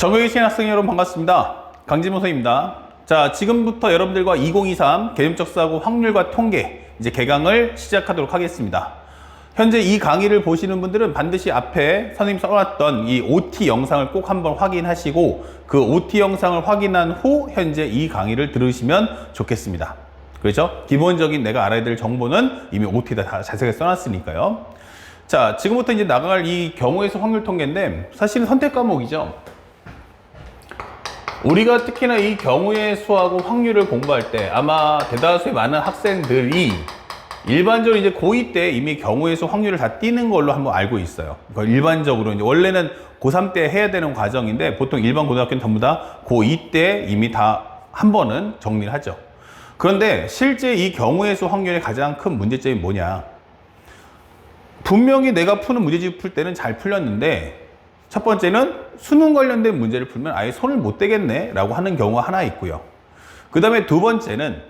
정규 시행 학생 여러분 반갑습니다. 강진모 선생님입니다. 자, 지금부터 여러분들과 2023 개념적 사고 확률과 통계 이제 개강을 시작하도록 하겠습니다. 현재 이 강의를 보시는 분들은 반드시 앞에 선생님 써놨던 이 OT 영상을 꼭 한번 확인하시고 그 OT 영상을 확인한 후 현재 이 강의를 들으시면 좋겠습니다. 그렇죠? 기본적인 내가 알아야 될 정보는 이미 OT에다 다 자세하게 써놨으니까요. 자, 지금부터 이제 나갈 이 경우의 수 확률 통계인데 사실은 선택 과목이죠. 우리가 특히나 이 경우의 수하고 확률을 공부할 때 아마 대다수의 많은 학생들이 일반적으로 이제 고2 때 이미 경우의 수 확률을 다 띄는 걸로 한번 알고 있어요. 일반적으로 이제 원래는 고3 때 해야 되는 과정인데 보통 일반 고등학교는 전부 다 고2 때 이미 다 한 번은 정리를 하죠. 그런데 실제 이 경우의 수 확률의 가장 큰 문제점이 뭐냐? 분명히 내가 푸는 문제집 풀 때는 잘 풀렸는데 첫 번째는 수능 관련된 문제를 풀면 아예 손을 못 대겠네 라고 하는 경우가 하나 있고요. 그 다음에 두 번째는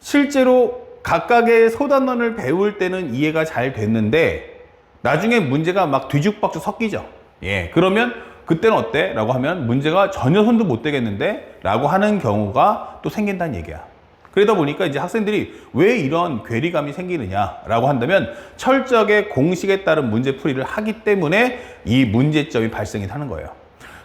실제로 각각의 소단원을 배울 때는 이해가 잘 됐는데 나중에 문제가 막 뒤죽박죽 섞이죠. 예, 그러면 그때는 어때? 라고 하면 문제가 전혀 손도 못 대겠는데 라고 하는 경우가 또 생긴다는 얘기야. 그러다 보니까 이제 학생들이 왜 이런 괴리감이 생기느냐라고 한다면 철저하게 공식에 따른 문제풀이를 하기 때문에 이 문제점이 발생이 하는 거예요.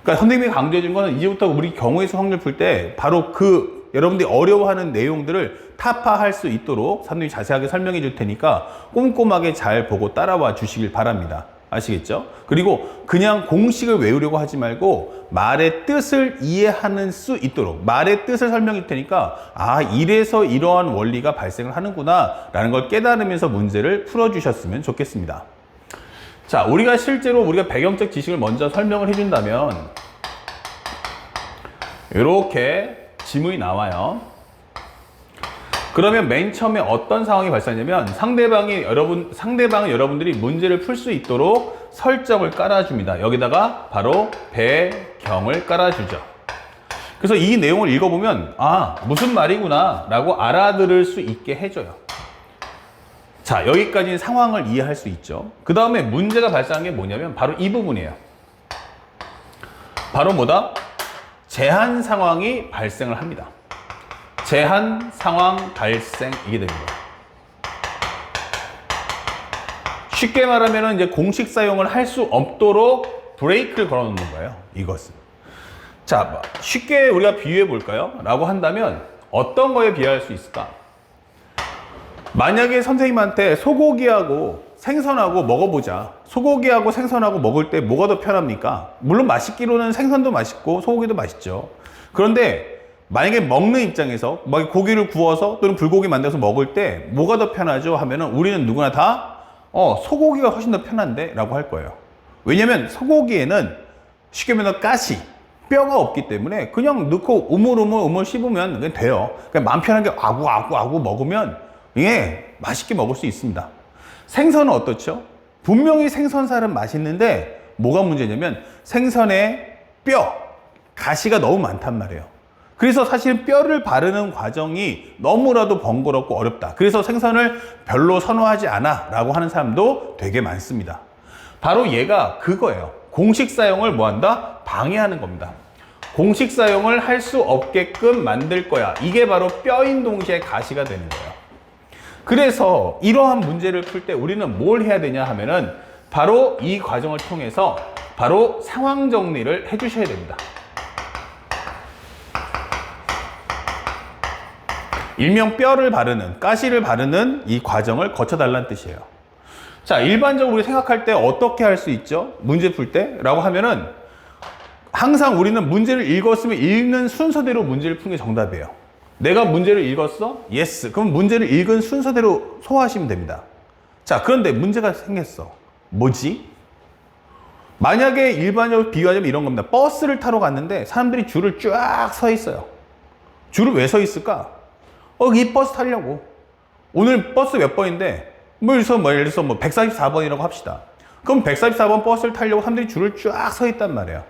그러니까 선생님이 강조해 준 거는 이제부터 우리 경우의 수 확률 풀 때 바로 그 여러분들이 어려워하는 내용들을 타파할 수 있도록 선생님이 자세하게 설명해 줄 테니까 꼼꼼하게 잘 보고 따라와 주시길 바랍니다. 아시겠죠? 그리고 그냥 공식을 외우려고 하지 말고 말의 뜻을 이해하는 수 있도록 말의 뜻을 설명해 줄 테니까 아, 이래서 이러한 원리가 발생을 하는구나 라는 걸 깨달으면서 문제를 풀어주셨으면 좋겠습니다. 자, 우리가 실제로 우리가 배경적 지식을 먼저 설명을 해준다면 이렇게 지문이 나와요. 그러면 맨 처음에 어떤 상황이 발생하냐면 상대방은 여러분들이 문제를 풀 수 있도록 설정을 깔아줍니다. 여기다가 바로 배경을 깔아주죠. 그래서 이 내용을 읽어보면 아, 무슨 말이구나 라고 알아들을 수 있게 해줘요. 자, 여기까지는 상황을 이해할 수 있죠. 그 다음에 문제가 발생한 게 뭐냐면 바로 이 부분이에요. 바로 뭐다? 제한 상황이 발생을 합니다. 제한 상황 발생, 이게 됩니다. 쉽게 말하면 이제 공식 사용을 할 수 없도록 브레이크를 걸어 놓는 거예요. 이것은. 자, 쉽게 우리가 비유해 볼까요? 라고 한다면 어떤 거에 비유할 수 있을까? 만약에 선생님한테 소고기하고 생선하고 먹어보자. 소고기하고 생선하고 먹을 때 뭐가 더 편합니까? 물론 맛있기로는 생선도 맛있고 소고기도 맛있죠. 그런데 만약에 먹는 입장에서 고기를 구워서 또는 불고기 만들어서 먹을 때 뭐가 더 편하죠? 하면은 우리는 누구나 다 소고기가 훨씬 더 편한데? 라고 할 거예요. 왜냐면 소고기에는 쉽게 말해서 가시, 뼈가 없기 때문에 그냥 넣고 우물우물 씹으면 그냥 돼요. 그냥 마음 편하게 아구 먹으면 이게 맛있게 먹을 수 있습니다. 생선은 어떻죠? 분명히 생선살은 맛있는데 뭐가 문제냐면 생선의 뼈, 가시가 너무 많단 말이에요. 그래서 사실 뼈를 바르는 과정이 너무나도 번거롭고 어렵다. 그래서 생선을 별로 선호하지 않아 라고 하는 사람도 되게 많습니다. 바로 얘가 그거예요. 공식 사용을 뭐한다? 방해하는 겁니다. 공식 사용을 할 수 없게끔 만들 거야. 이게 바로 뼈인 동시에 가시가 되는 거예요. 그래서 이러한 문제를 풀 때 우리는 뭘 해야 되냐 하면은 바로 이 과정을 통해서 바로 상황 정리를 해 주셔야 됩니다. 일명 뼈를 바르는, 가시를 바르는 이 과정을 거쳐달라는 뜻이에요. 자, 일반적으로 우리 생각할 때 어떻게 할 수 있죠? 문제 풀 때? 라고 하면은 항상 우리는 문제를 읽었으면 읽는 순서대로 문제를 푸는 게 정답이에요. 내가 문제를 읽었어? 예스. 그럼 문제를 읽은 순서대로 소화하시면 됩니다. 자, 그런데 문제가 생겼어. 뭐지? 만약에 일반적으로 비유하자면 이런 겁니다. 버스를 타러 갔는데 사람들이 줄을 쫙 서 있어요. 줄을 왜 서 있을까? 이 버스 타려고. 오늘 버스 몇 번인데, 예를 들어서 144번이라고 합시다. 그럼 144번 버스를 타려고 사람들이 줄을 쫙 서 있단 말이에요.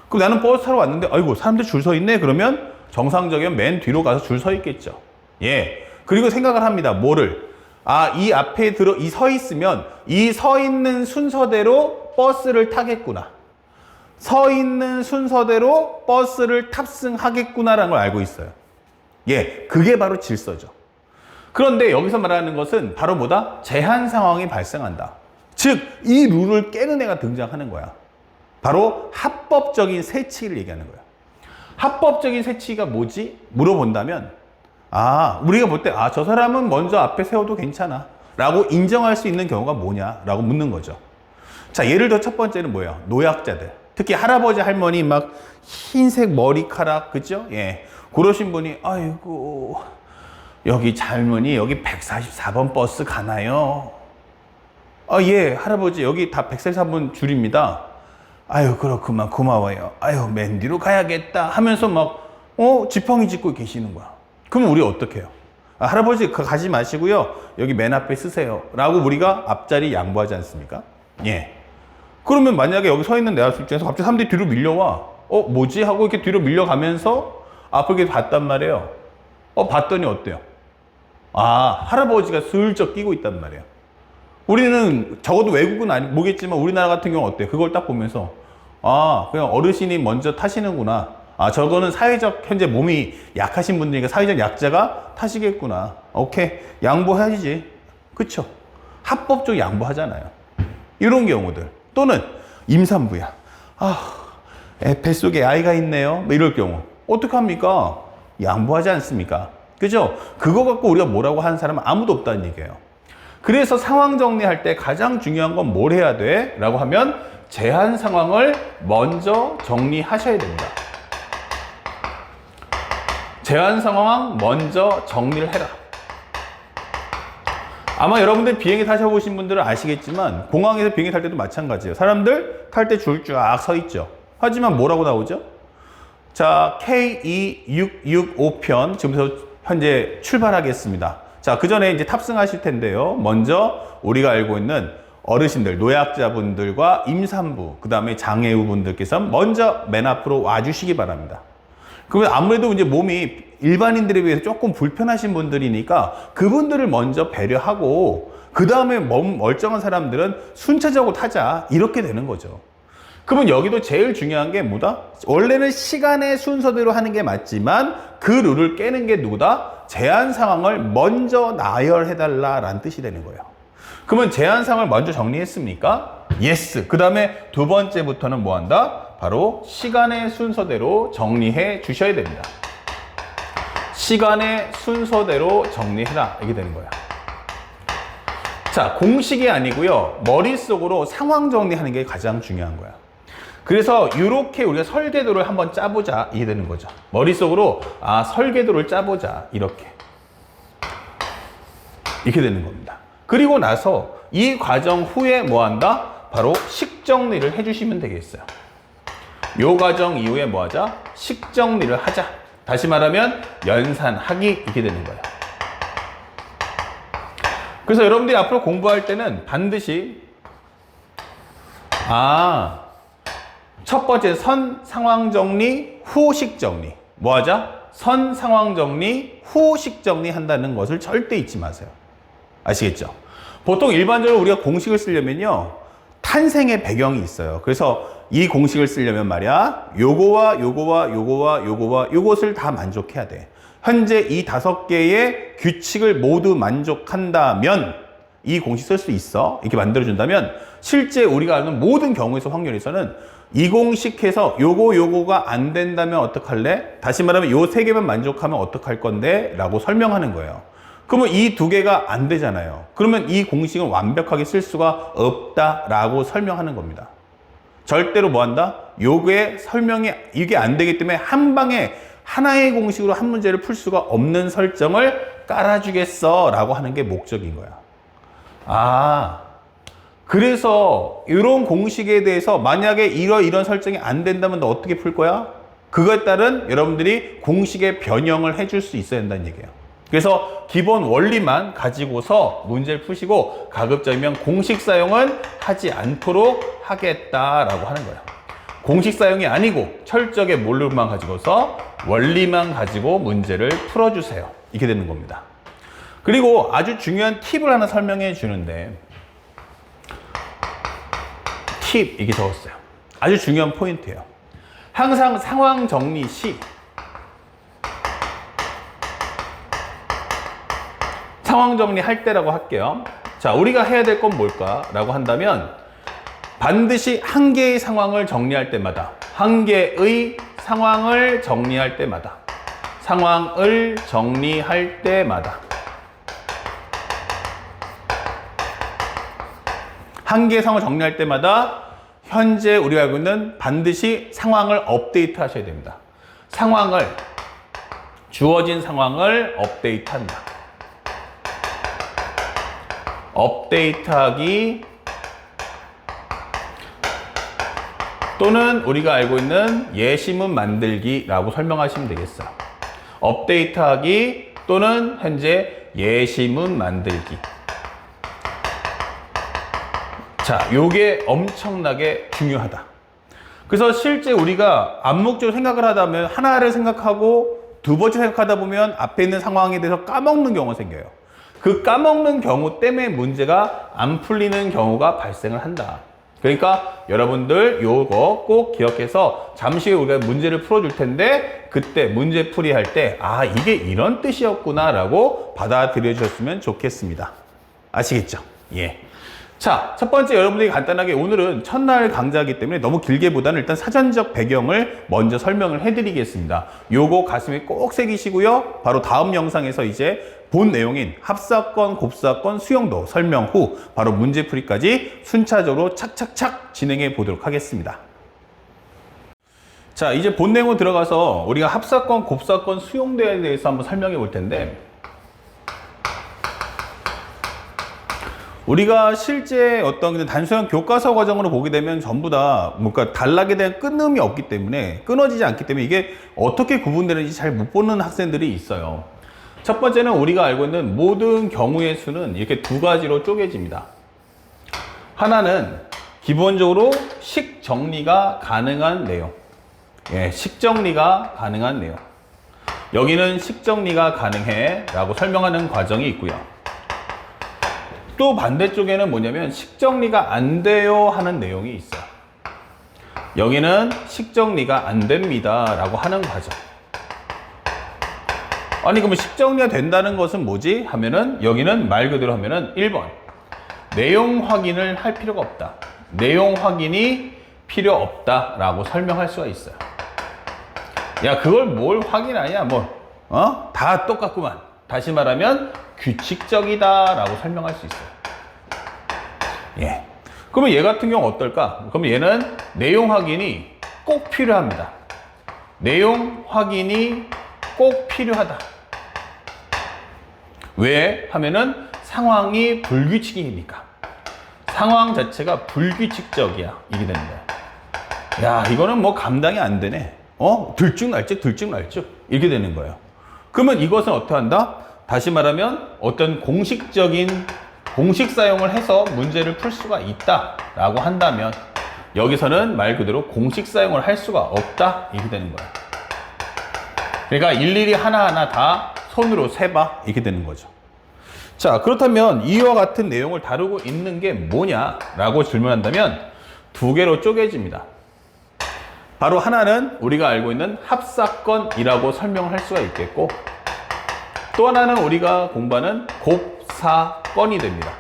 그럼 나는 버스 타러 왔는데, 아이고, 사람들 줄 서 있네? 그러면 정상적이면 맨 뒤로 가서 줄 서 있겠죠. 예. 그리고 생각을 합니다. 뭐를? 아, 이 앞에 서 있으면 이 서 있는 순서대로 버스를 타겠구나. 서 있는 순서대로 버스를 탑승하겠구나라는 걸 알고 있어요. 예, 그게 바로 질서죠. 그런데 여기서 말하는 것은 바로 뭐다? 제한 상황이 발생한다. 즉, 이 룰을 깨는 애가 등장하는 거야. 바로 합법적인 새치기를 얘기하는 거야. 합법적인 새치기가 뭐지? 물어본다면, 우리가 볼 때, 저 사람은 먼저 앞에 세워도 괜찮아 라고 인정할 수 있는 경우가 뭐냐 라고 묻는 거죠. 자, 예를 들어 첫 번째는 뭐예요? 노약자들. 특히 할아버지, 할머니 막 흰색 머리카락, 그죠? 예. 그러신 분이, 아이고, 여기 젊은이, 여기 144번 버스 가나요? 예, 할아버지, 여기 다 144번 줄입니다. 아유, 그렇구만, 고마워요. 아유, 맨 뒤로 가야겠다 하면서 막, 지팡이 짚고 계시는 거야. 그럼 우리 어떻게 해요? 할아버지, 가지 마시고요. 여기 맨 앞에 쓰세요. 라고 우리가 앞자리 양보하지 않습니까? 예. 그러면 만약에 여기 서 있는 내가 입장에서 갑자기 사람들이 뒤로 밀려와. 뭐지? 하고 이렇게 뒤로 밀려가면서 앞을 이렇게 봤단 말이에요. 봤더니 어때요? 할아버지가 슬쩍 끼고 있단 말이에요. 우리는 적어도 외국은 모르겠지만 우리나라 같은 경우는 어때요? 그걸 딱 보면서 그냥 어르신이 먼저 타시는구나. 저거는 사회적 현재 몸이 약하신 분들이니까 사회적 약자가 타시겠구나. 오케이, 양보해야지. 그쵸? 합법적으로 양보하잖아요. 이런 경우들. 또는 임산부야. 뱃속에 아이가 있네요. 뭐 이럴 경우 어떡합니까? 양보하지 않습니까? 그죠? 그거 갖고 우리가 뭐라고 하는 사람은 아무도 없다는 얘기예요. 그래서 상황 정리할 때 가장 중요한 건 뭘 해야 돼? 라고 하면 제한 상황을 먼저 정리하셔야 됩니다. 제한 상황 먼저 정리를 해라. 아마 여러분들 비행기 타셔보신 분들은 아시겠지만 공항에서 비행기 탈 때도 마찬가지예요. 사람들 탈 때 줄 쫙 서 있죠. 하지만 뭐라고 나오죠? 자, K2665편 지금부터 현재 출발하겠습니다. 자, 그 전에 이제 탑승하실 텐데요. 먼저 우리가 알고 있는 어르신들, 노약자분들과 임산부, 그 다음에 장애우분들께서 먼저 맨 앞으로 와주시기 바랍니다. 그러면 아무래도 이제 몸이 일반인들에 비해서 조금 불편하신 분들이니까 그분들을 먼저 배려하고 그 다음에 몸 멀쩡한 사람들은 순차적으로 타자 이렇게 되는 거죠. 그러면 여기도 제일 중요한 게 뭐다? 원래는 시간의 순서대로 하는 게 맞지만 그 룰을 깨는 게 누구다? 제한 상황을 먼저 나열해달라라는 뜻이 되는 거예요. 그러면 제한 상황을 먼저 정리했습니까? 예스. 그 다음에 두 번째부터는 뭐 한다? 바로 시간의 순서대로 정리해 주셔야 됩니다. 시간의 순서대로 정리해라. 이게 되는 거야. 자, 공식이 아니고요. 머릿속으로 상황 정리하는 게 가장 중요한 거야. 그래서 이렇게 우리가 설계도를 한번 짜보자. 이게 되는 거죠. 머릿속으로 설계도를 짜보자. 이렇게 되는 겁니다. 그리고 나서 이 과정 후에 뭐 한다? 바로 식정리를 해주시면 되겠어요. 요 과정 이후에 뭐 하자? 식정리를 하자. 다시 말하면 연산하기 이렇게 되는 거예요. 그래서 여러분들이 앞으로 공부할 때는 반드시 첫 번째 선 상황 정리 후 식 정리. 뭐 하자? 선 상황 정리 후 식 정리 한다는 것을 절대 잊지 마세요. 아시겠죠? 보통 일반적으로 우리가 공식을 쓰려면요. 탄생의 배경이 있어요. 그래서 이 공식을 쓰려면 말이야. 요거와 요거와 요거와 요거와 요것을 다 만족해야 돼. 현재 이 5개의 규칙을 모두 만족한다면 이 공식 쓸 수 있어. 이렇게 만들어준다면 실제 우리가 아는 모든 경우에서 확률에서는 이 공식해서 요거가 안 된다면 어떡할래? 다시 말하면 요 3개만 만족하면 어떡할 건데? 라고 설명하는 거예요. 그러면 이 2개가 안 되잖아요. 그러면 이 공식은 완벽하게 쓸 수가 없다라고 설명하는 겁니다. 절대로 뭐 한다? 요게 설명이 이게 안 되기 때문에 한 방에 하나의 공식으로 한 문제를 풀 수가 없는 설정을 깔아주겠어 라고 하는 게 목적인 거야. 그래서 이런 공식에 대해서 만약에 이런 설정이 안 된다면 너 어떻게 풀 거야? 그거에 따른 여러분들이 공식의 변형을 해줄 수 있어야 된다는 얘기예요. 그래서 기본 원리만 가지고서 문제를 푸시고 가급적이면 공식 사용은 하지 않도록 하겠다라고 하는 거예요. 공식 사용이 아니고 철저하게 몰루만 가지고서 원리만 가지고 문제를 풀어주세요. 이렇게 되는 겁니다. 그리고 아주 중요한 팁을 하나 설명해 주는데 팁 이게 적었어요. 아주 중요한 포인트예요. 항상 상황 정리 시 상황 정리할 때라고 할게요. 자, 우리가 해야 될 건 뭘까라고 한다면 반드시 한 개의 상황을 정리할 때마다 한 개의 상황을 정리할 때마다 상황을 정리할 때마다 한 개의 상황을 정리할 때마다 현재 우리가 알고 있는 반드시 상황을 업데이트 하셔야 됩니다. 주어진 상황을 업데이트한다. 업데이트하기 또는 우리가 알고 있는 예시문 만들기라고 설명하시면 되겠어요. 업데이트하기 또는 현재 예시문 만들기. 자, 요게 엄청나게 중요하다. 그래서 실제 우리가 암묵적으로 생각을 하다면 하나를 생각하고 두 번째 생각하다 보면 앞에 있는 상황에 대해서 까먹는 경우가 생겨요. 그 까먹는 경우 때문에 문제가 안 풀리는 경우가 발생을 한다. 그러니까 여러분들 요거 꼭 기억해서 잠시 후에 우리가 문제를 풀어줄 텐데 그때 문제 풀이 할 때 아, 이게 이런 뜻이었구나 라고 받아들여 주셨으면 좋겠습니다. 아시겠죠? 예. 자, 첫 번째 여러분들이 간단하게 오늘은 첫날 강좌이기 때문에 너무 길게보다는 일단 사전적 배경을 먼저 설명을 해드리겠습니다. 요거 가슴에 꼭 새기시고요. 바로 다음 영상에서 이제 본 내용인 합사건, 곱사건, 수용도 설명 후 바로 문제풀이까지 순차적으로 착착착 진행해 보도록 하겠습니다. 자, 이제 본 내용으로 들어가서 우리가 합사건, 곱사건, 수용도에 대해서 한번 설명해 볼 텐데 우리가 실제 어떤 단순한 교과서 과정으로 보게 되면 전부 다 뭔가 단락에 대한 끊음이 없기 때문에 끊어지지 않기 때문에 이게 어떻게 구분되는지 잘 못 보는 학생들이 있어요. 첫 번째는 우리가 알고 있는 모든 경우의 수는 이렇게 두 가지로 쪼개집니다. 하나는 기본적으로 식 정리가 가능한 내용. 예, 식 정리가 가능한 내용. 여기는 식 정리가 가능해 라고 설명하는 과정이 있고요. 또 반대쪽에는 뭐냐면 식정리가 안 돼요 하는 내용이 있어요. 여기는 식정리가 안 됩니다 라고 하는 과정. 아니 그러면 식정리가 된다는 것은 뭐지? 하면은 여기는 말 그대로 하면은 1번 내용 확인을 할 필요가 없다. 내용 확인이 필요 없다 라고 설명할 수가 있어요. 야, 그걸 뭘 확인하냐 다 똑같구만. 다시 말하면 규칙적이다 라고 설명할 수 있어요. 예. 그러면 얘 같은 경우 어떨까? 그러면 얘는 내용 확인이 꼭 필요합니다. 내용 확인이 꼭 필요하다. 왜? 하면은 상황이 불규칙이니까. 상황 자체가 불규칙적이야. 이게 되는 거야. 야, 이거는 뭐 감당이 안 되네. 들쭉날쭉 이렇게 되는 거예요. 그러면 이것은 어떻게 한다? 다시 말하면 어떤 공식 사용을 해서 문제를 풀 수가 있다라고 한다면 여기서는 말 그대로 공식 사용을 할 수가 없다 이렇게 되는 거예요. 그러니까 일일이 하나하나 다 손으로 세봐 이렇게 되는 거죠. 자, 그렇다면 이와 같은 내용을 다루고 있는 게 뭐냐라고 질문한다면 두 개로 쪼개집니다. 바로 하나는 우리가 알고 있는 합사건이라고 설명을 할 수가 있겠고 또 하나는 우리가 공부하는 곱사건이 됩니다.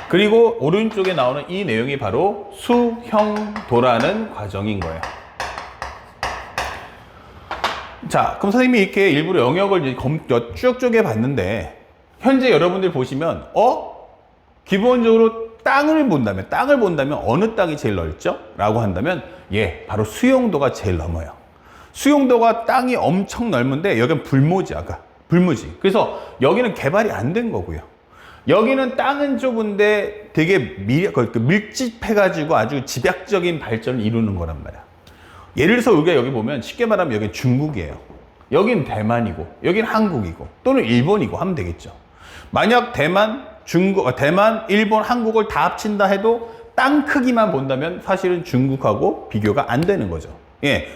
그리고 오른쪽에 나오는 이 내용이 바로 수형도라는 과정인 거예요. 자, 그럼 선생님이 이렇게 일부러 영역을 쭉 쪼개봤는데 현재 여러분들 보시면 기본적으로 땅을 본다면 어느 땅이 제일 넓죠? 라고 한다면 바로 수용도가 제일 넘어요. 수용도가 땅이 엄청 넓은데 여기는 불모지. 그래서 여기는 개발이 안 된 거고요. 여기는 땅은 좁은데 되게 밀집해가지고 아주 집약적인 발전을 이루는 거란 말이야. 예를 들어서 우리가 여기 보면 쉽게 말하면 여기는 중국이에요. 여긴 대만이고 여긴 한국이고 또는 일본이고 하면 되겠죠. 만약 대만, 일본, 한국을 다 합친다 해도 땅 크기만 본다면 사실은 중국하고 비교가 안 되는 거죠.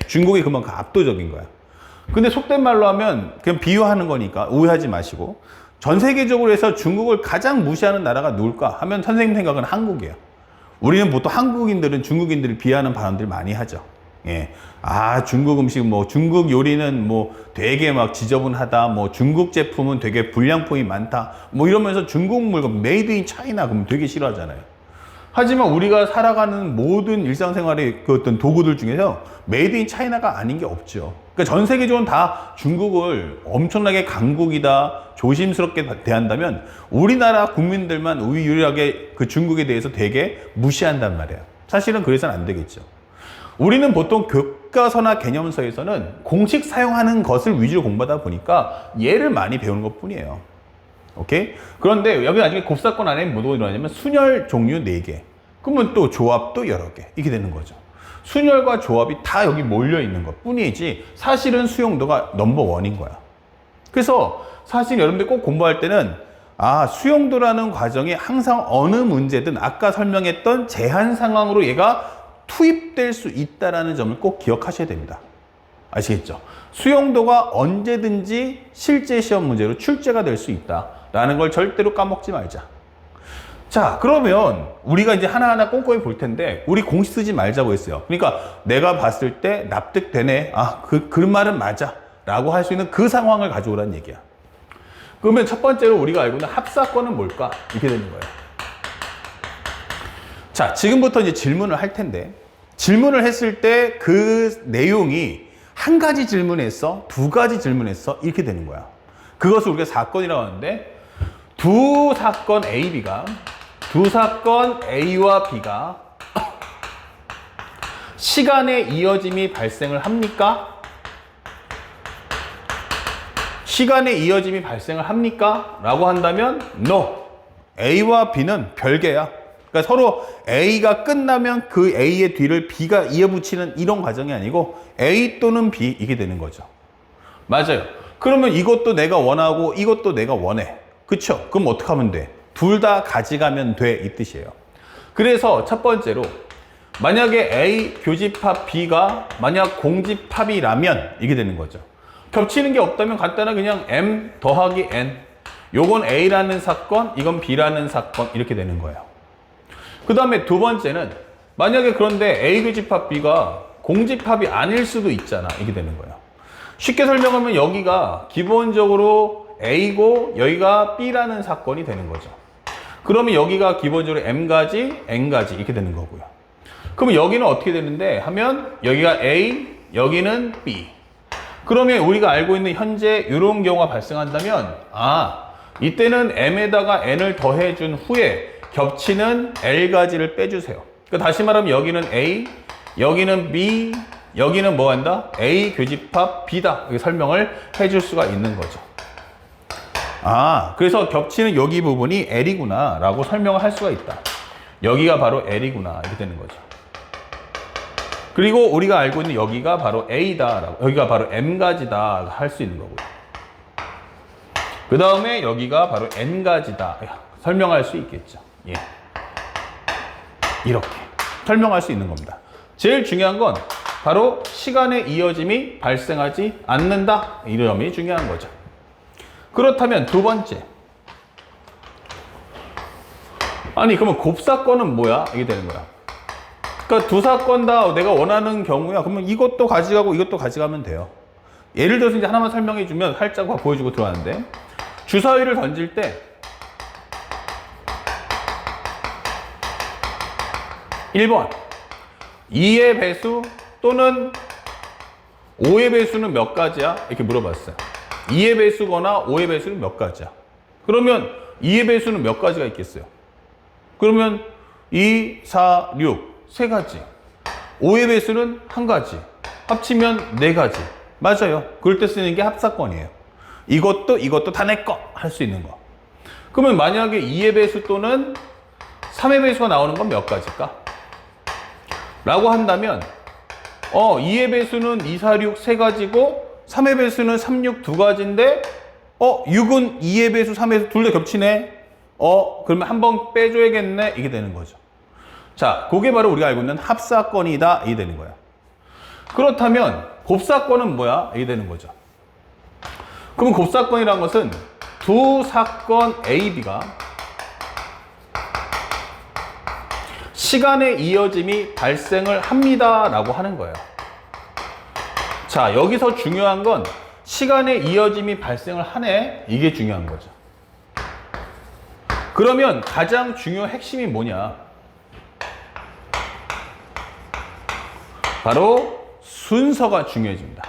중국이 그만큼 압도적인 거야. 근데 속된 말로 하면 그냥 비유하는 거니까 오해하지 마시고 전 세계적으로 해서 중국을 가장 무시하는 나라가 누굴까 하면 선생님 생각은 한국이에요. 우리는 보통 한국인들은 중국인들을 비하하는 발언들 많이 하죠. 예. 아, 중국 음식, 뭐, 중국 요리는 뭐 되게 막 지저분하다. 뭐, 중국 제품은 되게 불량품이 많다. 뭐 이러면서 중국 물건, 메이드 인 차이나 그러면 되게 싫어하잖아요. 하지만 우리가 살아가는 모든 일상생활의 그 어떤 도구들 중에서 메이드 인 차이나가 아닌 게 없죠. 그러니까 전 세계적으로 다 중국을 엄청나게 강국이다, 조심스럽게 대한다면 우리나라 국민들만 유일하게 그 중국에 대해서 되게 무시한단 말이에요. 사실은 그래서는 안 되겠죠. 우리는 보통 교과서나 개념서에서는 공식 사용하는 것을 위주로 공부하다 보니까 얘를 많이 배우는 것 뿐이에요. 오케이? 그런데 여기 나중에 곱사건 안에 뭐가 일어나냐면 순열 종류 4개. 그러면 또 조합도 여러 개. 이렇게 되는 거죠. 순열과 조합이 다 여기 몰려 있는 것 뿐이지 사실은 수용도가 넘버원인 거야. 그래서 사실 여러분들 꼭 공부할 때는 수용도라는 과정이 항상 어느 문제든 아까 설명했던 제한 상황으로 얘가 투입될 수 있다는 점을 꼭 기억하셔야 됩니다. 아시겠죠? 수용도가 언제든지 실제 시험 문제로 출제가 될 수 있다라는 걸 절대로 까먹지 말자. 자, 그러면 우리가 이제 하나하나 꼼꼼히 볼 텐데 우리 공식 쓰지 말자고 했어요. 그러니까 내가 봤을 때 납득되네. 그 말은 맞아. 라고 할 수 있는 그 상황을 가져오라는 얘기야. 그러면 첫 번째로 우리가 알고 있는 합사건은 뭘까? 이렇게 되는 거예요. 자, 지금부터 이제 질문을 할 텐데 질문을 했을 때 그 내용이 한 가지 질문했어, 두 가지 질문했어 이렇게 되는 거야. 그것을 우리가 사건이라고 하는데 두 사건 A와 B가 시간의 이어짐이 발생을 합니까? 시간의 이어짐이 발생을 합니까? 라고 한다면 No. A와 B는 별개야. 그러니까 서로 A가 끝나면 그 A의 뒤를 B가 이어붙이는 이런 과정이 아니고 A 또는 B 이게 되는 거죠. 맞아요. 그러면 이것도 내가 원하고 이것도 내가 원해. 그쵸? 그럼 어떻게 하면 돼? 둘 다 가져가면 돼. 이 뜻이에요. 그래서 첫 번째로 만약에 A 교집합 B가 만약 공집합이라면 이게 되는 거죠. 겹치는 게 없다면 간단하게 그냥 M 더하기 N. 요건 A라는 사건, 이건 B라는 사건 이렇게 되는 거예요. 그 다음에 두 번째는 만약에 그런데 A 교집합 B가 공집합이 아닐 수도 있잖아. 이게 되는 거예요. 쉽게 설명하면 여기가 기본적으로 A고 여기가 B라는 사건이 되는 거죠. 그러면 여기가 기본적으로 M가지, N가지 이렇게 되는 거고요. 그러면 여기는 어떻게 되는데 하면 여기가 A, 여기는 B. 그러면 우리가 알고 있는 현재 이런 경우가 발생한다면 이때는 M에다가 N을 더해준 후에 겹치는 L가지를 빼주세요. 그러니까 다시 말하면 여기는 A, 여기는 B, 여기는 뭐 한다? A 교집합 B다. 이렇게 설명을 해줄 수가 있는 거죠. 그래서 겹치는 여기 부분이 L이구나 라고 설명을 할 수가 있다. 여기가 바로 L이구나 이렇게 되는 거죠. 그리고 우리가 알고 있는 여기가 바로 A다, 여기가 바로 M가지다 할 수 있는 거고요. 그 다음에 여기가 바로 N가지다 설명할 수 있겠죠. 예. 이렇게 설명할 수 있는 겁니다. 제일 중요한 건 바로 시간의 이어짐이 발생하지 않는다. 이 점이 중요한 거죠. 그렇다면 두 번째. 그러면 곱사건은 뭐야? 이게 되는 거야. 그러니까 두 사건 다 내가 원하는 경우야. 그러면 이것도 가져가고 이것도 가져가면 돼요. 예를 들어서 이제 하나만 설명해 주면 살짝 보여주고 들어가는데 주사위를 던질 때 1번 2의 배수 또는 5의 배수는 몇 가지야? 이렇게 물어봤어요. 2의 배수거나 5의 배수는 몇 가지야? 그러면 2의 배수는 몇 가지가 있겠어요? 그러면 2, 4, 6 세 가지. 5의 배수는 한 가지. 합치면 네 가지. 맞아요. 그럴 때 쓰는 게 합사건이에요. 이것도 다 내 거 할 수 있는 거. 그러면 만약에 2의 배수 또는 3의 배수가 나오는 건 몇 가지일까? 라고 한다면 2의 배수는 2, 4, 6 세 가지고 3의 배수는 3, 6 두 가지인데 6은 2의 배수, 3의 배수 둘 다 겹치네. 그러면 한 번 빼줘야겠네. 이게 되는 거죠. 자, 그게 바로 우리가 알고 있는 합사건이다. 이게 되는 거야. 그렇다면 곱사건은 뭐야? 이게 되는 거죠. 그럼 곱사건이라는 것은 두 사건 A, B가 시간의 이어짐이 발생을 합니다 라고 하는 거예요. 자, 여기서 중요한 건 시간의 이어짐이 발생을 하네, 이게 중요한 거죠. 그러면 가장 중요한 핵심이 뭐냐? 바로 순서가 중요해집니다.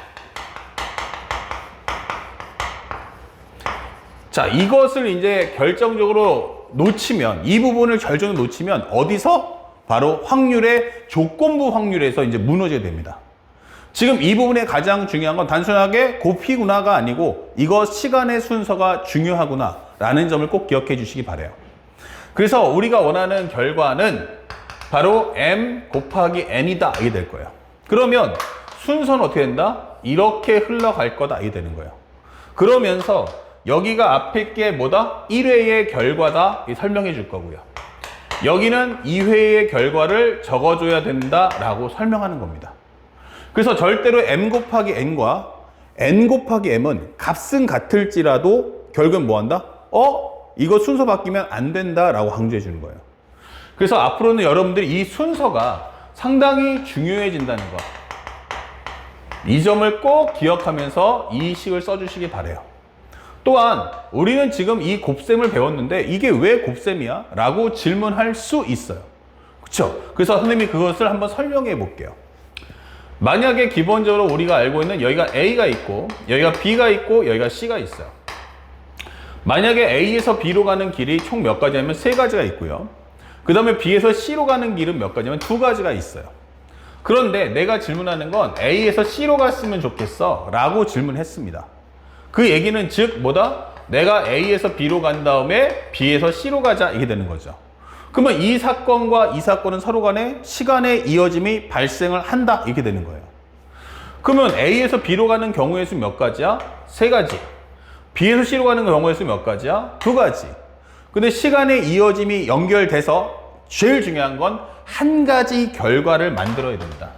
자, 이것을 이제 결정적으로 놓치면, 이 부분을 결정적으로 놓치면 어디서? 바로 확률의 조건부 확률에서 이제 무너지게 됩니다. 지금 이 부분에 가장 중요한 건 단순하게 곱이구나가 아니고 이거 시간의 순서가 중요하구나 라는 점을 꼭 기억해 주시기 바라요. 그래서 우리가 원하는 결과는 바로 m 곱하기 n이다 이게 될 거예요. 그러면 순서는 어떻게 된다? 이렇게 흘러갈 거다 이게 되는 거예요. 그러면서 여기가 앞에 게 뭐다? 1회의 결과다 설명해 줄 거고요. 여기는 2회의 결과를 적어줘야 된다라고 설명하는 겁니다. 그래서 절대로 m 곱하기 n과 n 곱하기 m은 값은 같을지라도 결국은 뭐 한다? 이거 순서 바뀌면 안 된다라고 강조해 주는 거예요. 그래서 앞으로는 여러분들이 이 순서가 상당히 중요해진다는 거. 이 점을 꼭 기억하면서 이 식을 써주시기 바라요. 또한 우리는 지금 이 곱셈을 배웠는데 이게 왜 곱셈이야? 라고 질문할 수 있어요. 그렇죠? 그래서 선생님이 그것을 한번 설명해 볼게요. 만약에 기본적으로 우리가 알고 있는 여기가 A가 있고 여기가 B가 있고 여기가 C가 있어요. 만약에 A에서 B로 가는 길이 총 몇 가지냐면 3가지가 있고요. 그 다음에 B에서 C로 가는 길은 몇 가지냐면 2가지가 있어요. 그런데 내가 질문하는 건 A에서 C로 갔으면 좋겠어 라고 질문했습니다. 그 얘기는 즉 뭐다? 내가 A에서 B로 간 다음에 B에서 C로 가자 이게 되는 거죠. 그러면 이 사건과 이 사건은 서로 간에 시간의 이어짐이 발생을 한다 이렇게 되는 거예요. 그러면 A에서 B로 가는 경우의 수 몇 가지야? 3가지. B에서 C로 가는 경우의 수 몇 가지야? 2가지. 근데 시간의 이어짐이 연결돼서 제일 중요한 건 한 가지 결과를 만들어야 됩니다.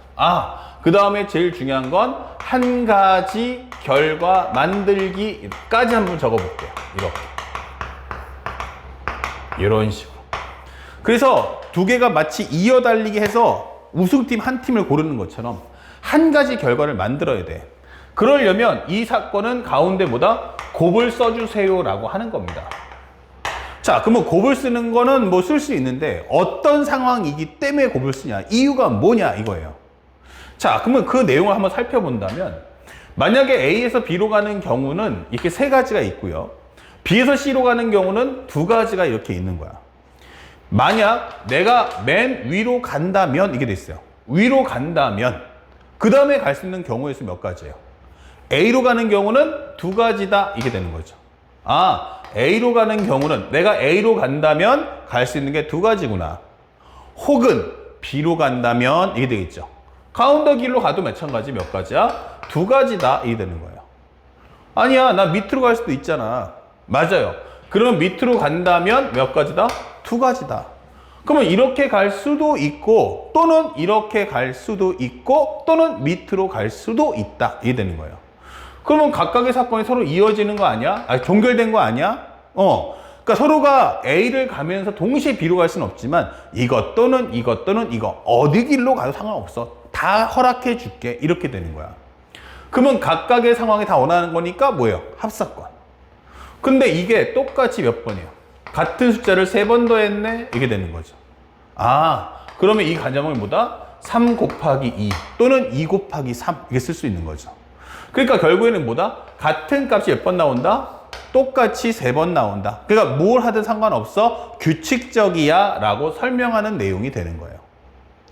그 다음에 제일 중요한 건 한 가지 결과 만들기까지 한번 적어볼게요. 이렇게. 이런 식으로. 그래서 두 개가 마치 이어달리기 해서 우승팀 한 팀을 고르는 것처럼 한 가지 결과를 만들어야 돼. 그러려면 이 사건은 가운데 뭐다? 곱을 써주세요 라고 하는 겁니다. 자, 그러면 곱을 쓰는 거는 뭐 쓸 수 있는데 어떤 상황이기 때문에 곱을 쓰냐? 이유가 뭐냐? 이거예요. 자, 그러면 그 내용을 한번 살펴본다면 만약에 A에서 B로 가는 경우는 이렇게 3가지가 있고요. B에서 C로 가는 경우는 2가지가 이렇게 있는 거야. 만약 내가 맨 위로 간다면 이게 돼 있어요. 위로 간다면 그 다음에 갈 수 있는 경우의 수 몇 가지예요? A로 가는 경우는 2가지다 이게 되는 거죠. A로 가는 경우는 내가 A로 간다면 갈 수 있는 게 2가지구나. 혹은 B로 간다면 이게 되겠죠. 가운데 길로 가도 마찬가지 몇 가지야? 2가지다 이게 되는 거예요. 아니야, 나 밑으로 갈 수도 있잖아. 맞아요. 그러면 밑으로 간다면 몇 가지다? 2가지다. 그러면 이렇게 갈 수도 있고 또는 이렇게 갈 수도 있고 또는 밑으로 갈 수도 있다 이게 되는 거예요. 그러면 각각의 사건이 서로 이어지는 거 아니야? 종결된 거 아니야? 그러니까 서로가 A를 가면서 동시에 B로 갈 수는 없지만 이것 또는 이것 또는 이거 어디 길로 가도 상관없어. 다 허락해 줄게. 이렇게 되는 거야. 그러면 각각의 상황이 다 원하는 거니까 뭐예요? 합사건. 근데 이게 똑같이 몇 번이에요? 같은 숫자를 3번 더했네? 이게 되는 거죠. 그러면 이 가정을 뭐다? 3 곱하기 2 또는 2 곱하기 3 이게 쓸 수 있는 거죠. 그러니까 결국에는 뭐다? 같은 값이 몇 번 나온다? 똑같이 3번 나온다. 그러니까 뭘 하든 상관없어. 규칙적이야 라고 설명하는 내용이 되는 거예요.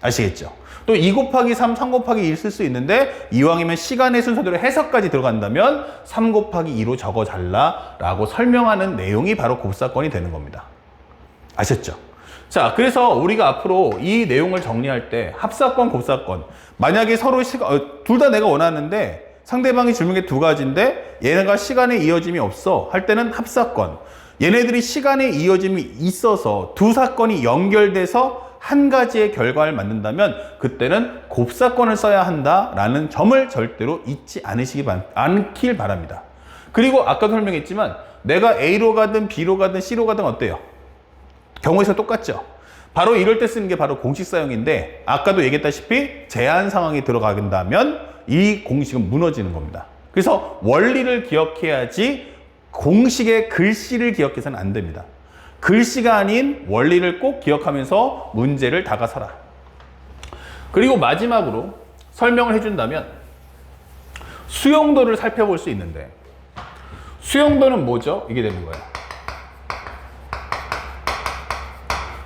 아시겠죠? 또 2 곱하기 3, 3 곱하기 1 쓸 수 있는데 이왕이면 시간의 순서대로 해석까지 들어간다면 3 곱하기 2로 적어달라 라고 설명하는 내용이 바로 곱사건이 되는 겁니다. 아셨죠? 자, 그래서 우리가 앞으로 이 내용을 정리할 때 합사건, 곱사건 만약에 서로 둘 다 내가 원하는데 상대방이 질문한 게 2가지인데 얘네가 시간에 이어짐이 없어 할 때는 합사건. 얘네들이 시간에 이어짐이 있어서 두 사건이 연결돼서 한 가지의 결과를 만든다면 그때는 곱사건을 써야 한다라는 점을 절대로 잊지 않길 바랍니다. 그리고 아까도 설명했지만 내가 A로 가든 B로 가든 C로 가든 어때요? 경우에서 똑같죠? 바로 이럴 때 쓰는 게 바로 공식 사용인데, 아까도 얘기했다시피 제한 상황이 들어간다면 이 공식은 무너지는 겁니다. 그래서 원리를 기억해야지 공식의 글씨를 기억해서는 안 됩니다. 글씨가 아닌 원리를 꼭 기억하면서 문제를 다가서라. 그리고 마지막으로 설명을 해준다면 수용도를 살펴볼 수 있는데, 수용도는 뭐죠? 이게 되는 거예요.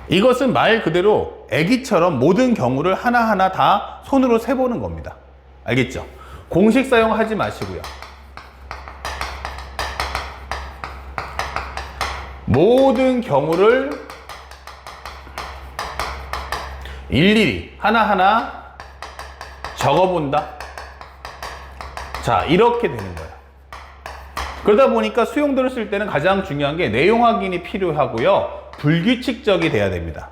이것은 말 그대로 애기처럼 모든 경우를 하나하나 다 손으로 세보는 겁니다. 알겠죠? 공식 사용하지 마시고요. 모든 경우를 일일이 하나하나 적어본다. 자, 이렇게 되는 거예요. 그러다 보니까 수용도를 쓸 때는 가장 중요한 게 내용 확인이 필요하고요. 불규칙적이 돼야 됩니다.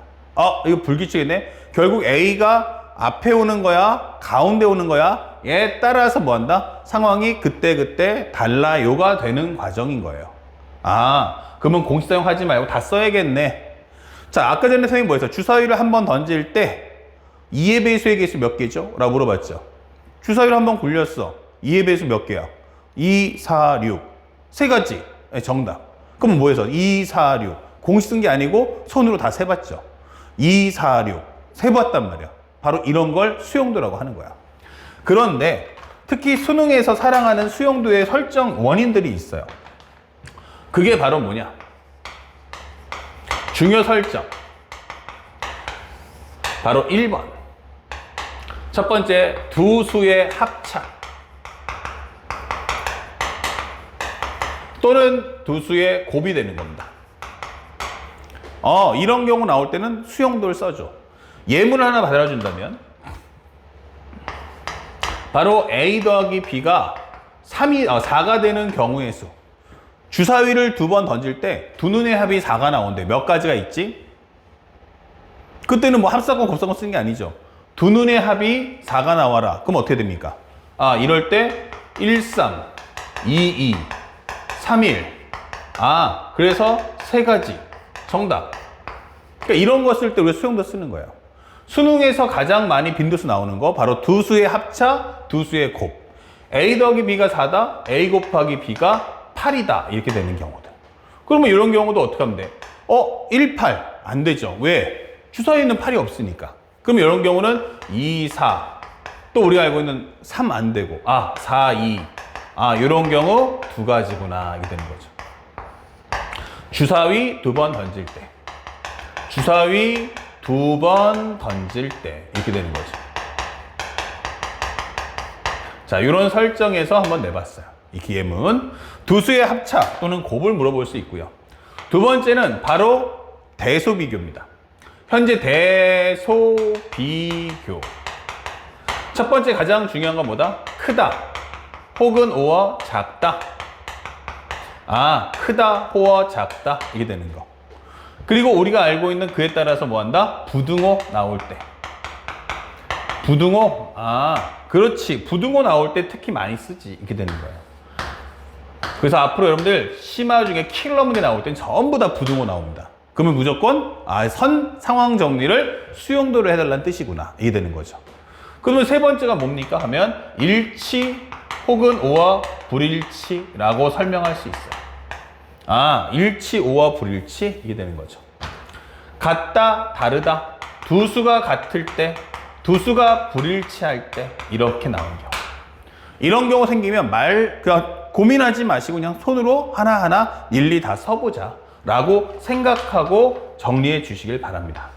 이거 불규칙이네. 결국 A가 앞에 오는 거야? 가운데 오는 거야? 에 따라서 뭐 한다? 상황이 그때그때 달라요가 되는 과정인 거예요. 그러면 공식 사용하지 말고 다 써야겠네. 자, 아까 전에 선생님이 뭐 했어? 주사위를 한번 던질 때 2의 배수의 개수 몇 개죠? 라고 물어봤죠. 주사위를 한번 굴렸어. 2의 배수 몇 개야? 2, 4, 6. 세 가지. 정답. 그럼 뭐 해서? 2, 4, 6. 공식 쓴 게 아니고 손으로 다 세봤죠. 2, 4, 6. 세봤단 말이야. 바로 이런 걸 수용도라고 하는 거야. 그런데 특히 수능에서 사랑하는 수용도의 설정 원인들이 있어요. 그게 바로 뭐냐? 중요 설정. 바로 1번. 첫 번째, 두 수의 합차. 또는 두 수의 곱이 되는 겁니다. 이런 경우 나올 때는 수용도를 써줘. 예문을 하나 받아준다면 바로 A 더하기 B가 4가 되는 경우의 수. 주사위를 두 번 던질 때 두 눈의 합이 4가 나오는데 몇 가지가 있지? 그때는 뭐 합사건 곱사건 쓰는 게 아니죠. 두 눈의 합이 4가 나와라. 그럼 어떻게 됩니까? 이럴 때 1, 3, 2, 2, 3, 1. 그래서 세 가지. 정답. 그러니까 이런 거 쓸 때 우리가 수용도 쓰는 거예요. 수능에서 가장 많이 빈도수 나오는 거 바로 두 수의 합차, 두 수의 곱. A 더하기 B가 4다, A 곱하기 B가 8이다. 이렇게 되는 경우들. 그러면 이런 경우도 어떻게 하면 돼? 1, 8. 안 되죠. 왜? 주사위는 8이 없으니까. 그럼 이런 경우는 2, 4. 또 우리가 알고 있는 3 안 되고. 4, 2. 이런 경우 두 가지구나. 이게 되는 거죠. 주사위 두 번 던질 때. 주사위 두 번 던질 때. 이렇게 되는 거죠. 자, 이런 설정에서 한번 내봤어요. 이 기예문. 두 수의 합차 또는 곱을 물어볼 수 있고요. 두 번째는 바로 대소 비교입니다. 현재 대소 비교. 첫 번째 가장 중요한 건 뭐다? 크다. 혹은 오어 작다. 크다, 호어 작다. 이게 되는 거. 그리고 우리가 알고 있는 그에 따라서 뭐 한다? 부등호 나올 때. 부등호? 그렇지. 부등호 나올 때 특히 많이 쓰지. 이렇게 되는 거예요. 그래서 앞으로 여러분들 심화 중에 킬러 문제 나올 땐 전부 다 부등호 나옵니다. 그러면 무조건 상황 정리를 수용도로 해달라는 뜻이구나. 이게 되는 거죠. 그러면 세 번째가 뭡니까? 하면 일치 혹은 오어 불일치라고 설명할 수 있어요. 일치, 오어 불일치 이게 되는 거죠. 같다, 다르다. 두 수가 같을 때, 두 수가 불일치할 때 이렇게 나오는 경우. 이런 경우 생기면 그냥 고민하지 마시고 그냥 손으로 하나하나 일일이 다 써보자 라고 생각하고 정리해 주시길 바랍니다.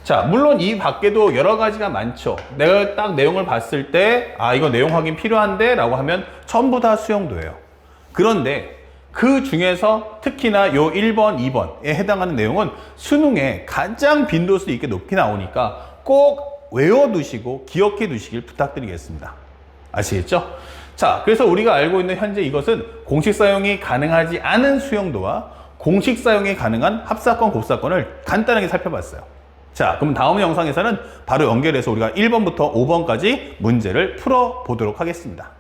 자, 물론 이 밖에도 여러 가지가 많죠. 내가 딱 내용을 봤을 때 이거 내용 확인 필요한데 라고 하면 전부 다 수용도예요. 그런데 그 중에서 특히나 요 1번, 2번에 해당하는 내용은 수능에 가장 빈도수 있게 높게 나오니까 꼭 외워두시고 기억해 두시길 부탁드리겠습니다. 아시겠죠? 자, 그래서 우리가 알고 있는 현재 이것은 공식 사용이 가능하지 않은 수용도와 공식 사용이 가능한 합사건, 곱사건을 간단하게 살펴봤어요. 자, 그럼 다음 영상에서는 바로 연결해서 우리가 1번부터 5번까지 문제를 풀어보도록 하겠습니다.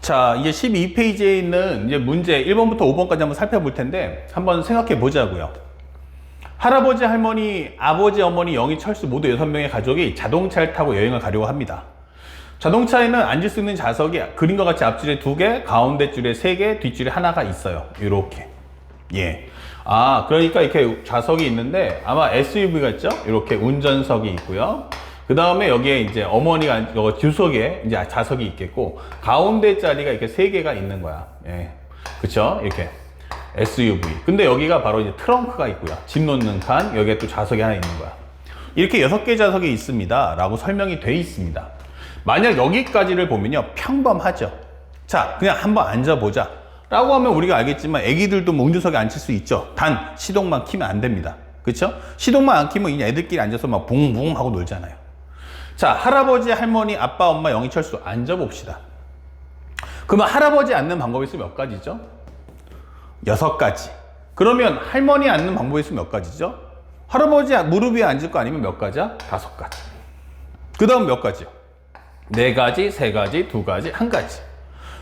자, 이제 12페이지에 있는 이제 문제 1번부터 5번까지 한번 살펴볼 텐데 한번 생각해 보자고요. 할아버지, 할머니, 아버지, 어머니, 영희, 철수 모두 6명의 가족이 자동차를 타고 여행을 가려고 합니다. 자동차에는 앉을 수 있는 좌석이 그림과 같이 앞줄에 2개, 가운데 줄에 3개, 뒷줄에 하나가 있어요. 이렇게. 예. 아, 그러니까 이렇게 좌석이 있는데 아마 SUV가 있죠? 이렇게 운전석이 있고요. 그 다음에 여기에 이제 어머니가 뒷석에 이제 좌석이 있겠고, 가운데 자리가 이렇게 3개가 있는 거야. 예. 그쵸? 이렇게. SUV. 근데 여기가 바로 이제 트렁크가 있고요. 짐 놓는 칸, 여기에 또 좌석이 하나 있는 거야. 이렇게 6개 좌석이 있습니다. 라고 설명이 돼 있습니다. 만약 여기까지를 보면요, 평범하죠. 자, 그냥 한번 앉아보자 라고 하면 우리가 알겠지만 애기들도 뭐 운전석에 앉힐 수 있죠. 단 시동만 키면 안 됩니다. 그쵸? 시동만 안 키면 이제 애들끼리 앉아서 막 붕붕 하고 놀잖아요. 자, 할아버지, 할머니, 아빠, 엄마, 영희, 철수 앉아봅시다. 그러면 할아버지 앉는 방법이 있으면 몇 가지죠? 6가지. 그러면 할머니 앉는 방법이 있으면 몇 가지죠? 할아버지 무릎 위에 앉을 거 아니면 몇 가지야? 5가지. 그 다음 몇 가지요? 4가지, 3가지, 2가지, 1가지.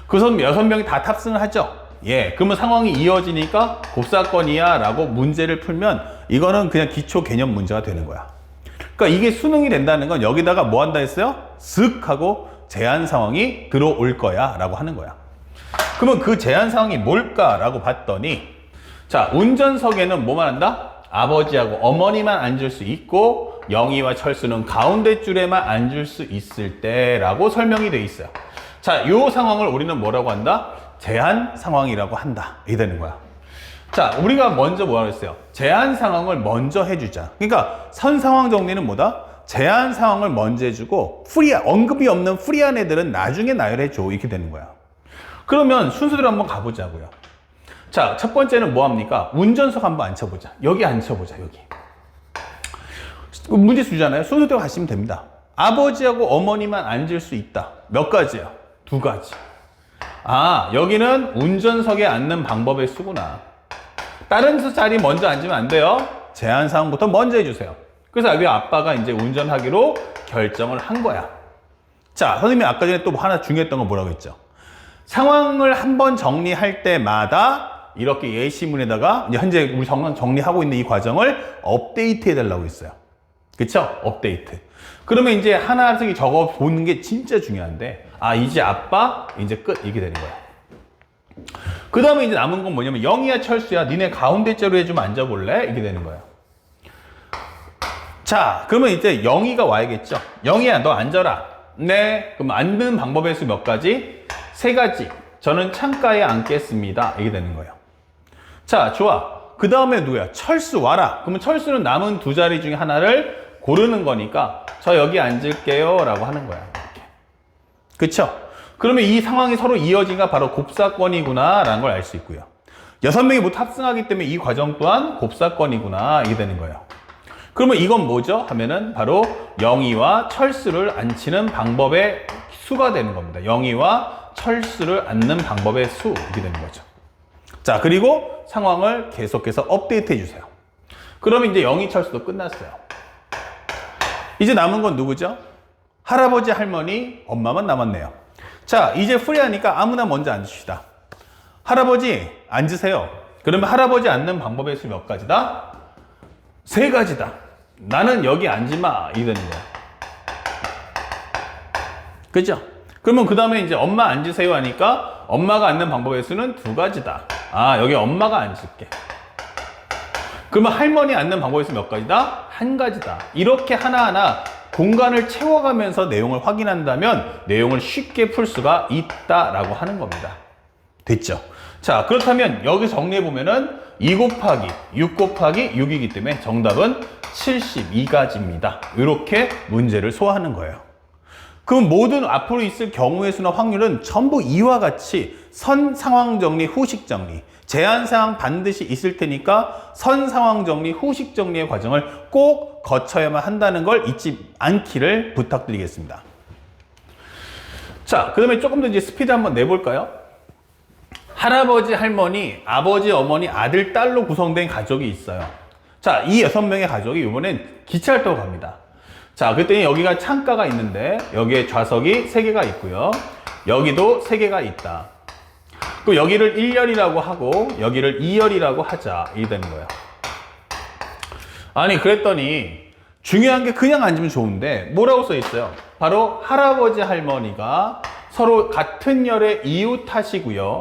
그래서 6명이 다 탑승을 하죠. 예, 그러면 상황이 이어지니까 곱사건이야 라고 문제를 풀면 이거는 그냥 기초 개념 문제가 되는 거야. 그러니까 이게 수능이 된다는 건 여기다가 뭐 한다 했어요? 슥 하고 제한 상황이 들어올 거야 라고 하는 거야. 그러면 그 제한 상황이 뭘까라고 봤더니, 자, 운전석에는 뭐만 한다? 아버지하고 어머니만 앉을 수 있고 영희와 철수는 가운데 줄에만 앉을 수 있을 때라고 설명이 돼 있어요. 자, 이 상황을 우리는 뭐라고 한다? 제한 상황이라고 한다. 이게 되는 거야. 자, 우리가 먼저 뭐라고 했어요? 제한 상황을 먼저 해주자. 그러니까 선 상황 정리는 뭐다? 제한 상황을 먼저 해주고 언급이 없는 프리한 애들은 나중에 나열해줘. 이렇게 되는 거야. 그러면 순서대로 한번 가보자고요. 자, 첫 번째는 뭐 합니까? 운전석 한번 앉혀보자. 여기 앉혀보자, 여기. 문제 주잖아요. 순서대로 가시면 됩니다. 아버지하고 어머니만 앉을 수 있다. 몇 가지요? 2가지. 아, 여기는 운전석에 앉는 방법의 수구나. 다른 자리 먼저 앉으면 안 돼요. 제한사항부터 먼저 해주세요. 그래서 여기 아빠가 이제 운전하기로 결정을 한 거야. 자, 선생님이 아까 전에 또 하나 중요했던 거 뭐라고 했죠? 상황을 한번 정리할 때마다 이렇게 예시문에다가 이제 현재 우리 정리하고 있는 이 과정을 업데이트 해달라고 했어요. 그쵸? 업데이트. 그러면 이제 하나씩 적어 보는 게 진짜 중요한데, 아, 이제 아빠, 이제 끝. 이렇게 되는 거야. 그 다음에 이제 남은 건 뭐냐면, 영희야, 철수야, 니네 가운데 자리에 좀 앉아볼래? 이렇게 되는 거야. 자, 그러면 이제 영희가 와야겠죠? 영희야, 너 앉아라. 네. 그럼 앉는 방법의 수 몇 가지? 3가지. 저는 창가에 앉겠습니다. 이게 되는 거예요. 자, 좋아. 그 다음에 누구야? 철수 와라. 그러면 철수는 남은 2자리 중에 하나를 고르는 거니까 저 여기 앉을게요 라고 하는 거야. 이렇게. 그쵸? 그러면 이 상황이 서로 이어진가 바로 곱사건이구나 라는 걸 알 수 있고요. 6명이 모두 탑승하기 때문에 이 과정 또한 곱사건이구나 이게 되는 거예요. 그러면 이건 뭐죠? 하면은 바로 영희와 철수를 앉히는 방법의 수가 되는 겁니다. 영희와 철수를 앉는 방법의 수 이렇게 되는 거죠. 자, 그리고 상황을 계속해서 업데이트 해주세요. 그러면 이제 영희, 철수도 끝났어요. 이제 남은 건 누구죠? 할아버지, 할머니, 엄마만 남았네요. 자, 이제 프리하니까 아무나 먼저 앉으시다. 할아버지 앉으세요. 그러면 할아버지 앉는 방법의 수 몇 가지다? 3가지다. 나는 여기 앉지마. 이게 되는 거야. 그죠? 그러면 그 다음에 이제 엄마 앉으세요 하니까 엄마가 앉는 방법의 수는 2가지다. 아, 여기 엄마가 앉을게. 그러면 할머니 앉는 방법의 수 몇 가지다? 1가지다. 이렇게 하나하나 공간을 채워가면서 내용을 확인한다면 내용을 쉽게 풀 수가 있다라고 하는 겁니다. 됐죠? 자, 그렇다면 여기 정리해보면은 2 곱하기 6 곱하기 6이기 때문에 정답은 72가지입니다. 이렇게 문제를 소화하는 거예요. 그럼 모든 앞으로 있을 경우의 수나 확률은 전부 이와 같이 선 상황 정리, 후식 정리, 제한 상황 반드시 있을 테니까 선 상황 정리, 후식 정리의 과정을 꼭 거쳐야만 한다는 걸 잊지 않기를 부탁드리겠습니다. 자, 그 다음에 조금 더 이제 스피드 한번 내볼까요? 할아버지, 할머니, 아버지, 어머니, 아들, 딸로 구성된 가족이 있어요. 자, 이 6명의 가족이 이번엔 기차를 타고 갑니다. 자, 그랬더니 여기가 창가가 있는데 여기에 좌석이 3개가 있고요. 여기도 3개가 있다. 그 여기를 1열이라고 하고 여기를 2열이라고 하자. 이게 되는 거예요. 아니 그랬더니 중요한 게 그냥 앉으면 좋은데 뭐라고 써 있어요? 바로 할아버지 할머니가 서로 같은 열의 이웃하시고요.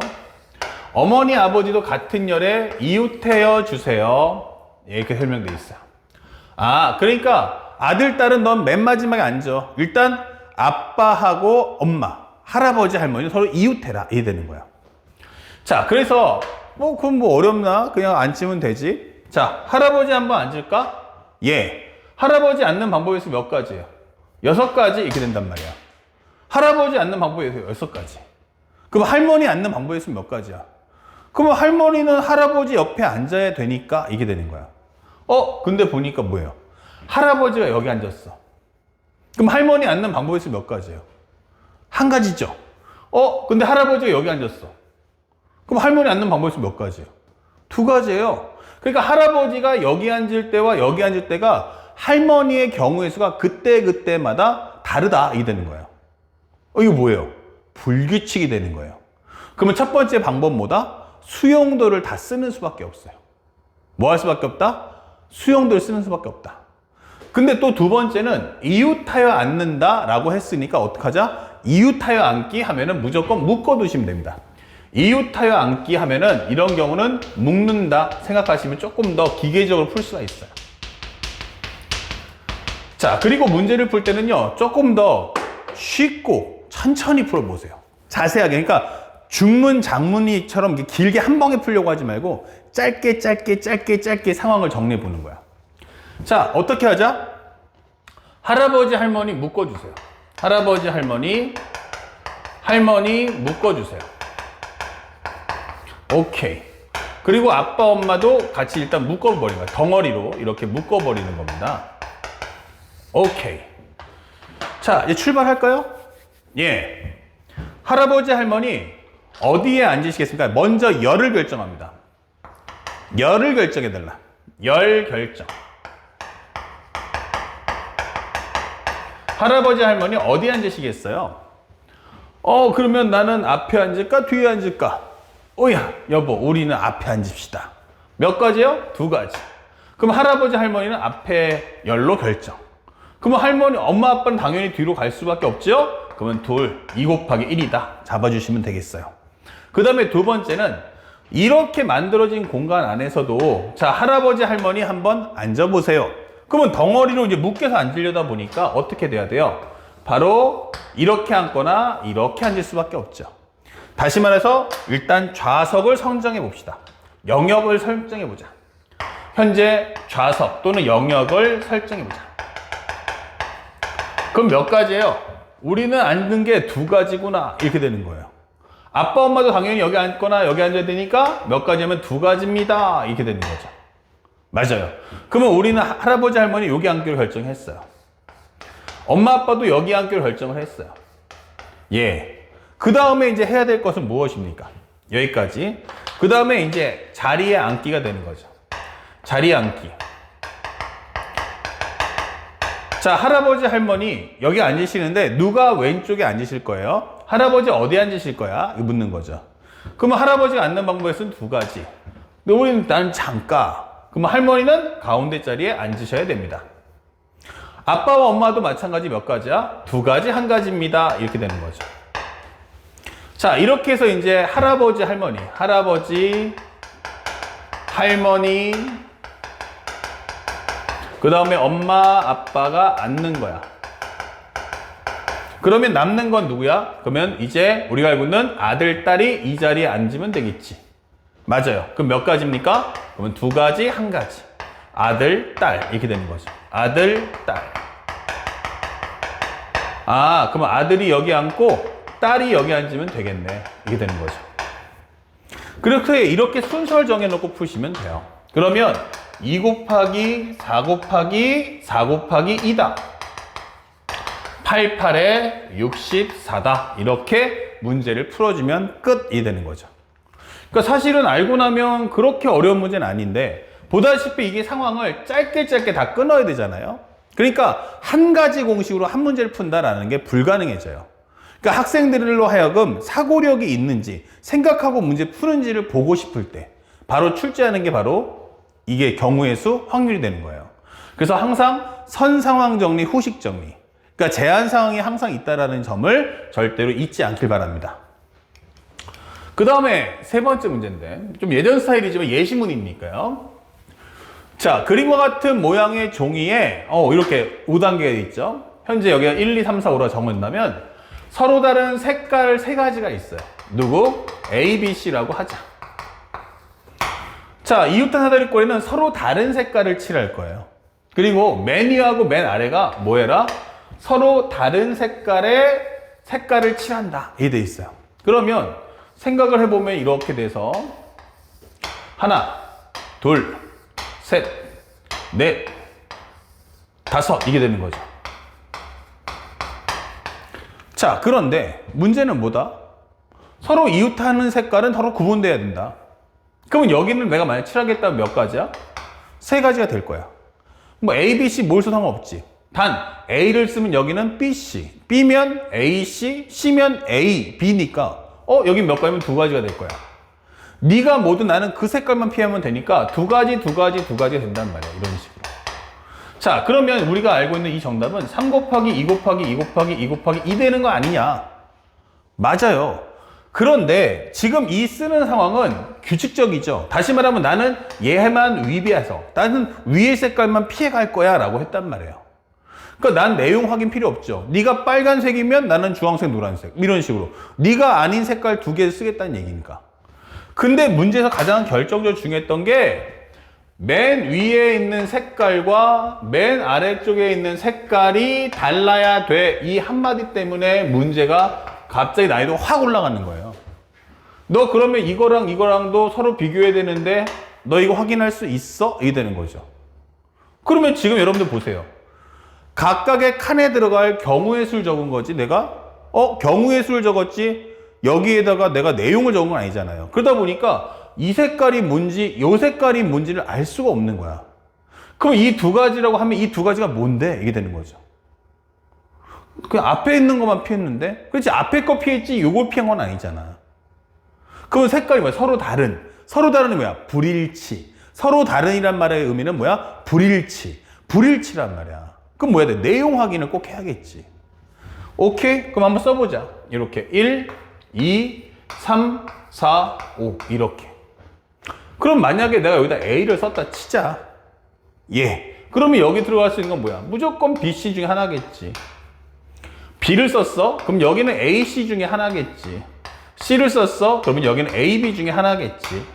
어머니 아버지도 같은 열의 이웃하여 주세요. 이렇게 설명되어 있어요. 아 그러니까 아들 딸은 넌 맨 마지막에 앉아. 일단 아빠하고 엄마, 할아버지 할머니 서로 이웃해라. 이게 되는 거야. 자 그래서 뭐 그건 뭐 어렵나? 그냥 앉으면 되지. 자 할아버지 한번 앉을까? 예. 할아버지 앉는 방법이 있으면 몇 가지예요? 6가지 이렇게 된단 말이야. 할아버지 앉는 방법이 있어요. 6가지. 그럼 할머니 앉는 방법이 있으면 몇 가지야? 그러면 할머니는 할아버지 옆에 앉아야 되니까 이게 되는 거야. 근데 보니까 뭐예요? 할아버지가 여기 앉았어. 그럼 할머니 앉는 방법이 있으면 몇 가지예요? 한 가지죠. 근데 할아버지가 여기 앉았어. 그럼 할머니 앉는 방법이 있으면 몇 가지예요? 2가지예요. 그러니까 할아버지가 여기 앉을 때와 여기 앉을 때가 할머니의 경우의 수가 그때그때마다 다르다. 이게 되는 거예요. 이거 뭐예요? 불규칙이 되는 거예요. 그러면 첫 번째 방법 뭐다? 수용도를 다 쓰는 수밖에 없어요. 뭐 할 수밖에 없다? 수용도를 쓰는 수밖에 없다. 근데 또 2번째는 이웃하여 앉는다 라고 했으니까 어떡하자? 이웃하여 앉기 하면은 무조건 묶어두시면 됩니다. 이웃하여 앉기 하면은 이런 경우는 묶는다 생각하시면 조금 더 기계적으로 풀 수가 있어요. 자, 그리고 문제를 풀 때는요, 조금 더 쉽고 천천히 풀어보세요. 자세하게. 그러니까 중문, 장문이처럼 길게 한 방에 풀려고 하지 말고 짧게 상황을 정리해 보는 거야. 자, 어떻게 하자? 할아버지, 할머니 묶어주세요. 할아버지, 할머니 묶어주세요. 오케이. 그리고 아빠, 엄마도 같이 일단 묶어버리는 거야. 덩어리로 이렇게 묶어버리는 겁니다. 오케이. 자, 이제 출발할까요? 예. 할아버지, 할머니 어디에 앉으시겠습니까? 먼저 열을 결정합니다. 열을 결정해달라. 열 결정. 할아버지, 할머니 어디 앉으시겠어요? 그러면 나는 앞에 앉을까? 뒤에 앉을까? 오야, 여보, 우리는 앞에 앉읍시다. 몇 가지요? 2가지. 그럼 할아버지, 할머니는 앞에 열로 결정. 그러면 할머니, 엄마, 아빠는 당연히 뒤로 갈 수밖에 없죠? 그러면 2 곱하기 1이다. 잡아주시면 되겠어요. 그 다음에 2번째는 이렇게 만들어진 공간 안에서도 자, 할아버지, 할머니 한번 앉아보세요. 그러면 덩어리로 이제 묶여서 앉으려다 보니까 어떻게 돼야 돼요? 바로 이렇게 앉거나 이렇게 앉을 수밖에 없죠. 다시 말해서 일단 좌석을 선정해 봅시다. 영역을 설정해 보자. 현재 좌석 또는 영역을 설정해 보자. 그럼 몇 가지예요? 우리는 앉는 게 2가지구나. 이렇게 되는 거예요. 아빠, 엄마도 당연히 여기 앉거나 여기 앉아야 되니까 몇 가지냐면 2가지입니다. 이렇게 되는 거죠. 맞아요. 그러면 우리는 할아버지, 할머니 여기 앉기로 결정했어요. 엄마, 아빠도 여기 앉기로 결정을 했어요. 예. 그 다음에 이제 해야 될 것은 무엇입니까? 여기까지. 그 다음에 이제 자리에 앉기가 되는 거죠. 자리에 앉기. 자, 할아버지, 할머니 여기 앉으시는데 누가 왼쪽에 앉으실 거예요? 할아버지 어디 앉으실 거야? 이거 묻는 거죠. 그러면 할아버지가 앉는 방법에서는 2가지. 근데 우리는 난 잠깐. 그러면 할머니는 가운데 자리에 앉으셔야 됩니다. 아빠와 엄마도 마찬가지 몇 가지야? 2가지, 1가지입니다. 이렇게 되는 거죠. 자, 이렇게 해서 이제 할아버지, 할머니, 그 다음에 엄마, 아빠가 앉는 거야. 그러면 남는 건 누구야? 그러면 이제 우리가 알고 있는 아들, 딸이 이 자리에 앉으면 되겠지. 맞아요. 그럼 몇 가지입니까? 그러면 2가지, 1가지. 아들, 딸 이렇게 되는 거죠. 아들, 딸. 그러면 아들이 여기 앉고 딸이 여기 앉으면 되겠네. 이게 되는 거죠. 그렇게 이렇게 순서를 정해놓고 푸시면 돼요. 그러면 2 곱하기 4 곱하기 4 곱하기 2다. 88에 64다. 이렇게 문제를 풀어주면 끝이 되는 거죠. 그러니까 사실은 알고 나면 그렇게 어려운 문제는 아닌데 보다시피 이게 상황을 짧게 다 끊어야 되잖아요. 그러니까 한 가지 공식으로 한 문제를 푼다라는 게 불가능해져요. 그러니까 학생들로 하여금 사고력이 있는지 생각하고 문제 푸는지를 보고 싶을 때 바로 출제하는 게 바로 이게 경우의 수, 확률이 되는 거예요. 그래서 항상 선 상황 정리, 후식 정리. 그러니까 제한 상황이 항상 있다라는 점을 절대로 잊지 않길 바랍니다. 그 다음에 세 번째 문제인데, 좀 예전 스타일이지만 예시문이니까요. 자, 그림과 같은 모양의 종이에, 이렇게 5단계가 있죠. 현재 여기가 1, 2, 3, 4, 5라 정한다면, 서로 다른 색깔 세 가지가 있어요. 누구? A, B, C라고 하자. 자, 이웃한 사다리꼴에는 서로 다른 색깔을 칠할 거예요. 그리고 맨 위하고 맨 아래가 뭐해라? 서로 다른 색깔의 색깔을 칠한다. 이게 돼 있어요. 그러면 생각을 해보면 이렇게 돼서 하나, 둘, 셋, 넷, 다섯 이게 되는 거죠. 자, 그런데 문제는 뭐다? 서로 이웃하는 색깔은 서로 구분돼야 된다. 그러면 여기는 내가 만약 칠하겠다면 몇 가지야? 세 가지가 될 거야. 뭐 A, B, C 뭘 써도 상관없지. 단 A를 쓰면 여기는 B, C, B면 A, C, C면 A, B니까 여기 몇 가지면 두 가지가 될 거야. 네가 모두 나는 그 색깔만 피하면 되니까 두 가지가 된단 말이야. 이런 식으로. 자, 그러면 우리가 알고 있는 이 정답은 3 곱하기 2 곱하기 2 곱하기 2 곱하기 2 되는 거 아니냐? 맞아요. 그런데 지금 이 쓰는 상황은 규칙적이죠. 다시 말하면 나는 얘만 위비해서 나는 위의 색깔만 피해갈 거야 라고 했단 말이에요. 그러니까 난 내용 확인 필요 없죠. 네가 빨간색이면 나는 주황색, 노란색 이런 식으로 네가 아닌 색깔 두 개 쓰겠다는 얘기니까. 근데 문제에서 가장 결정적으로 중요했던 게 맨 위에 있는 색깔과 맨 아래쪽에 있는 색깔이 달라야 돼. 이 한마디 때문에 문제가 갑자기 난이도가 확 올라가는 거예요. 너 그러면 이거랑도 서로 비교해야 되는데 너 이거 확인할 수 있어? 이게 되는 거죠. 그러면 지금 여러분들 보세요. 각각의 칸에 들어갈 경우의 수를 적은 거지 내가 경우의 수를 적었지 여기에다가 내가 내용을 적은 건 아니잖아요. 그러다 보니까 이 색깔이 뭔지 이 색깔이 뭔지를 알 수가 없는 거야. 그럼 이 두 가지라고 하면 이 두 가지가 뭔데? 이게 되는 거죠. 그냥 앞에 있는 것만 피했는데 그렇지 앞에 거 피했지 이걸 피한 건 아니잖아. 그럼 색깔이 뭐야? 서로 다른이 뭐야? 불일치. 서로 다른이란 말의 의미는 뭐야? 불일치란 말이야. 그럼 뭐야 돼? 내용 확인을 꼭 해야겠지. 오케이? 그럼 한번 써보자. 이렇게 1, 2, 3, 4, 5 이렇게. 그럼 만약에 내가 여기다 A를 썼다 치자. 그러면 여기 들어갈 수 있는 건 뭐야? 무조건 B, C 중에 하나겠지. B를 썼어? 그럼 여기는 A, C 중에 하나겠지. C를 썼어? 그러면 여기는 A, B 중에 하나겠지.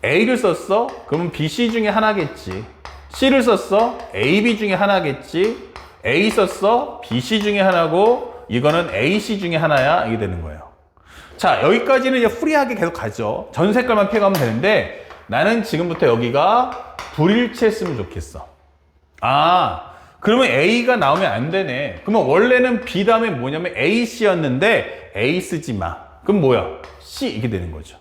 A를 썼어? 그러면 B, C 중에 하나겠지. C를 썼어? A, B 중에 하나겠지. A 썼어? B, C 중에 하나고 이거는 A, C 중에 하나야. 이게 되는 거예요. 자, 여기까지는 이제 프리하게 계속 가죠. 전 색깔만 피해가면 되는데 나는 지금부터 여기가 불일치했으면 좋겠어. 그러면 A가 나오면 안 되네. 그러면 원래는 B 다음에 뭐냐면 A, C였는데 A 쓰지 마. 그럼 뭐야? C 이게 되는 거죠.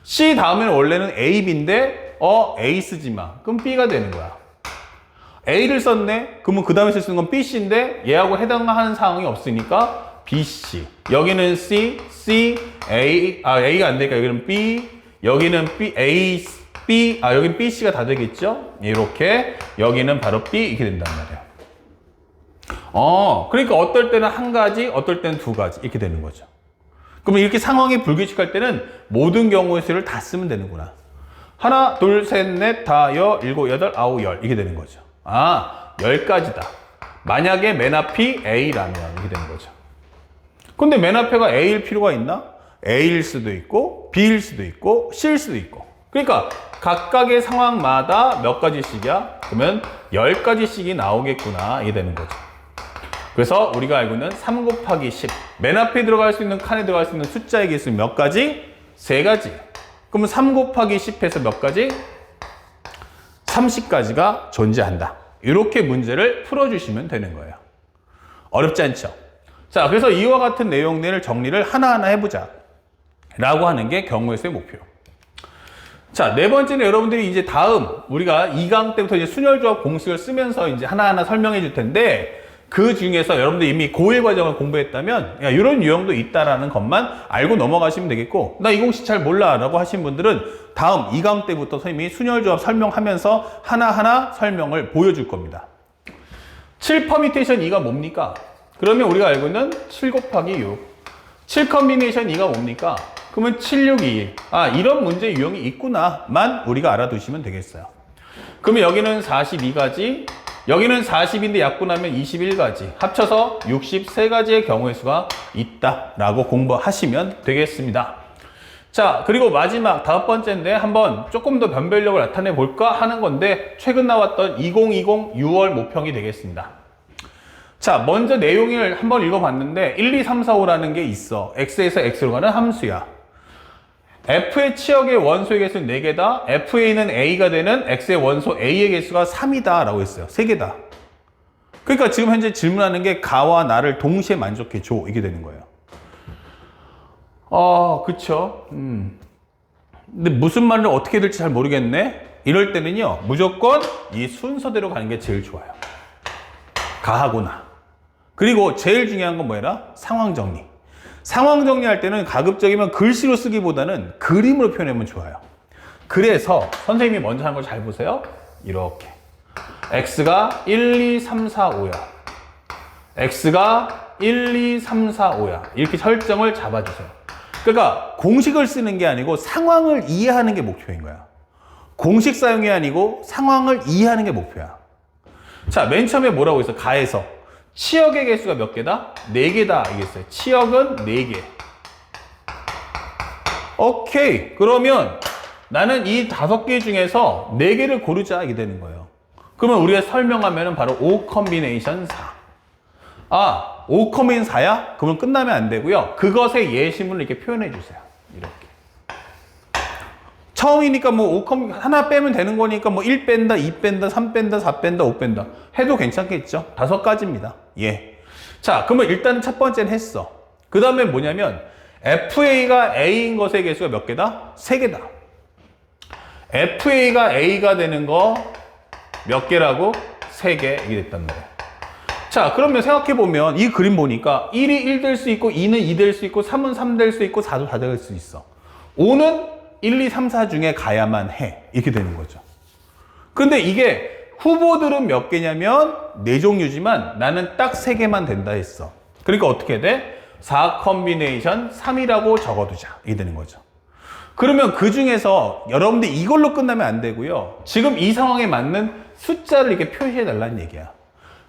C 다음에는 원래는 A, B인데 A 쓰지 마. 그럼 B가 되는 거야. A를 썼네? 그러면 그 다음에 쓸 수 있는 건 B, C인데 얘하고 해당하는 상황이 없으니까 B, C. 여기는 C, A, A가 안 되니까 여기는 B, 여기는 B, A, B, 여기는 B, C가 다 되겠죠? 이렇게 여기는 바로 B 이렇게 된단 말이에요. 그러니까 어떨 때는 한 가지, 어떨 때는 두 가지 이렇게 되는 거죠. 그러면 이렇게 상황이 불규칙할 때는 모든 경우의 수를 다 쓰면 되는구나. 하나, 둘, 셋, 넷, 다, 일곱, 여덟, 아홉, 열 이렇게 되는 거죠. 10가지다. 만약에 맨 앞이 A라면 이렇게 되는 거죠. 근데 맨 앞에가 A일 필요가 있나? A일 수도 있고 B일 수도 있고 C일 수도 있고. 그러니까 각각의 상황마다 몇 가지씩이야? 그러면 10가지씩이 나오겠구나 이게 되는 거죠. 그래서 우리가 알고 있는 3 곱하기 10 맨 앞에 들어갈 수 있는 칸에 들어갈 수 있는 숫자의 개수는 몇 가지? 3가지. 그러면 3 곱하기 10에서 몇 가지? 30가지가 존재한다. 이렇게 문제를 풀어주시면 되는 거예요. 어렵지 않죠? 자, 그래서 이와 같은 내용들을 정리를 하나하나 해보자 라고 하는 게 경우의 수의 목표. 자, 네 번째는 여러분들이 이제 다음 우리가 2강 때부터 이제 순열조합 공식을 쓰면서 이제 하나하나 설명해 줄 텐데 그 중에서 여러분들 이미 고1 과정을 공부했다면 야, 이런 유형도 있다라는 것만 알고 넘어가시면 되겠고, 나 이 공식 잘 몰라 라고 하신 분들은 다음 2강 때부터 선생님이 순열조합 설명하면서 하나하나 설명을 보여줄 겁니다. 7 퍼미테이션 2가 뭡니까? 그러면 우리가 알고 있는 7 곱하기 6. 7 컨비네이션 2가 뭡니까? 그러면 7, 6, 2, 1. 아, 이런 문제 유형이 있구나만 우리가 알아두시면 되겠어요. 그러면 여기는 42가지, 여기는 40인데 약분하면 21가지, 합쳐서 63가지의 경우의 수가 있다라고 공부하시면 되겠습니다. 자, 그리고 마지막 5번째인데 한번 조금 더 변별력을 나타내 볼까 하는 건데, 최근 나왔던 2020 6월 모평이 되겠습니다. 자, 먼저 내용을 한번 읽어봤는데 1, 2, 3, 4, 5라는 게 있어. x에서 x로 가는 함수야. f의 치역의 원소의 개수는 4개다. fa는 a가 되는 x의 원소 a의 개수가 3이다 라고 했어요. 3개다. 그러니까 지금 현재 질문하는 게 가와 나를 동시에 만족해 줘. 이게 되는 거예요. 그쵸. 근데 무슨 말을 어떻게 될지 잘 모르겠네. 이럴 때는요, 무조건 이 순서대로 가는 게 제일 좋아요. 가하고 나. 그리고 제일 중요한 건 뭐예요? 상황 정리. 상황 정리할 때는 가급적이면 글씨로 쓰기보다는 그림으로 표현하면 좋아요. 그래서 선생님이 먼저 하는 걸 잘 보세요. 이렇게. x가 1, 2, 3, 4, 5야. x가 1, 2, 3, 4, 5야. 이렇게 설정을 잡아주세요. 그러니까 공식을 쓰는 게 아니고 상황을 이해하는 게 목표인 거야. 공식 사용이 아니고 상황을 이해하는 게 목표야. 자, 맨 처음에 뭐라고 했어? 가에서 치역의 개수가 몇 개다? 4개다 이겠어요. 치역은 4개. 오케이. 그러면 나는 이 5개 중에서 4개를 고르자 이게 되는 거예요. 그러면 우리가 설명하면 바로 5 컨비네이션 4. 아, 5 컨비네이션 4야? 그러면 끝나면 안 되고요. 그것의 예시문을 이렇게 표현해 주세요. 이렇게. 처음이니까 뭐 5 하나 빼면 되는 거니까 뭐 1 뺀다, 2 뺀다, 3 뺀다, 4 뺀다, 5 뺀다 해도 괜찮겠죠? 5가지입니다. 예. 자, 그러면 일단은 첫 번째는 했어. 그 다음에 뭐냐면 FA가 A인 것의 개수가 몇 개다? 3개다. FA가 A가 되는 거 몇 개라고? 3개 이게 됐단 말이야. 자, 그러면 생각해보면 이 그림 보니까 1이 1 될 수 있고 2는 2 될 수 있고 3은 3 될 수 있고 4도 4 될 수 있어. 5는 1, 2, 3, 4 중에 가야만 해. 이렇게 되는 거죠. 근데 이게 후보들은 몇 개냐면 4종류지만 나는 딱 3개만 된다 했어. 그러니까 어떻게 돼? 4 컨비네이션 3이라고 적어두자. 이게 되는 거죠. 그러면 그 중에서 여러분들 이걸로 끝나면 안 되고요. 지금 이 상황에 맞는 숫자를 이렇게 표시해 달라는 얘기야.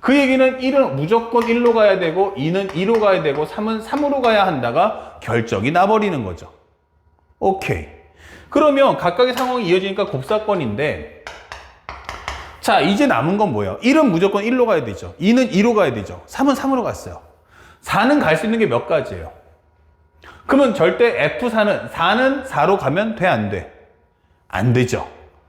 그 얘기는 1은 무조건 1로 가야 되고 2는 2로 가야 되고 3은 3으로 가야 한다가 결정이 나버리는 거죠. 오케이. 그러면 각각의 상황이 이어지니까 곱사건인데, 자, 이제 남은 건 뭐예요? 1은 무조건 1로 가야 되죠. 2는 2로 가야 되죠. 3은 3으로 갔어요. 4는 갈 수 있는 게 몇 가지예요? 그러면 절대 F4는 4로 가면 돼, 안 돼? 안 되죠.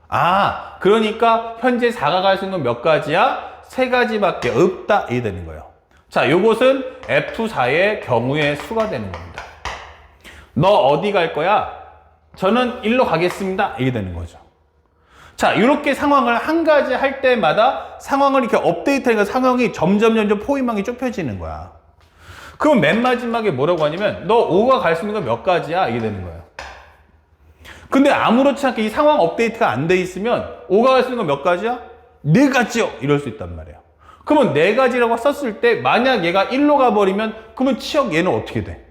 아, 그러니까 현재 4가 갈 수 있는 건 몇 가지야? 3가지밖에 없다. 이게 되는 거예요. 자, 요것은 F4의 경우의 수가 되는 겁니다. 너 어디 갈 거야? 저는 1로 가겠습니다. 이게 되는 거죠. 자, 이렇게 상황을 한 가지 할 때마다 상황을 이렇게 업데이트하니까 상황이 점점 포위망이 좁혀지는 거야. 그럼 맨 마지막에 뭐라고 하냐면 너 5가 갈 수 있는 건 몇 가지야? 이게 되는 거예요. 근데 아무렇지 않게 이 상황 업데이트가 안 돼 있으면 5가 갈 수 있는 건 몇 가지야? 4가지요. 이럴 수 있단 말이에요. 그러면 4가지라고 썼을 때 만약 얘가 1로 가버리면 그러면 치역 얘는 어떻게 돼?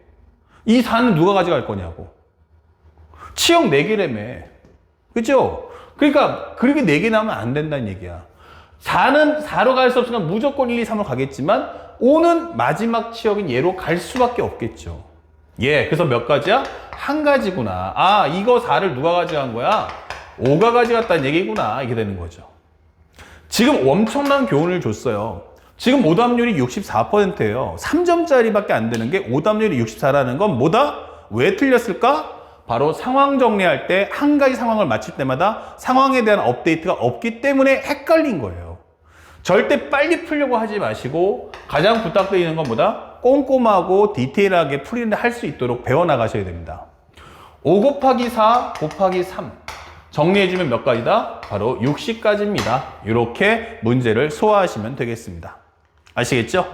이 4는 누가 가져갈 거냐고. 치역 4개라며. 그죠? 그러니까 그렇게 4개 나오면 안 된다는 얘기야. 4는 4로 갈 수 없으니까 무조건 1, 2, 3으로 가겠지만 5는 마지막 치역인 얘로 갈 수밖에 없겠죠. 예, 그래서 몇 가지야? 한 가지구나. 아, 이거 4를 누가 가져간 거야? 5가 가져갔다는 얘기구나. 이게 되는 거죠. 지금 엄청난 교훈을 줬어요. 지금 오답률이 64%예요. 3점짜리밖에 안 되는 게 오답률이 64라는 건 뭐다? 왜 틀렸을까? 바로 상황 정리할 때 한 가지 상황을 맞출 때마다 상황에 대한 업데이트가 없기 때문에 헷갈린 거예요. 절대 빨리 풀려고 하지 마시고 가장 부탁드리는 건 뭐다? 꼼꼼하고 디테일하게 풀이를 할 수 있도록 배워나가셔야 됩니다. 5 곱하기 4 곱하기 3 정리해주면 몇 가지다? 바로 60가지입니다. 이렇게 문제를 소화하시면 되겠습니다. 아시겠죠?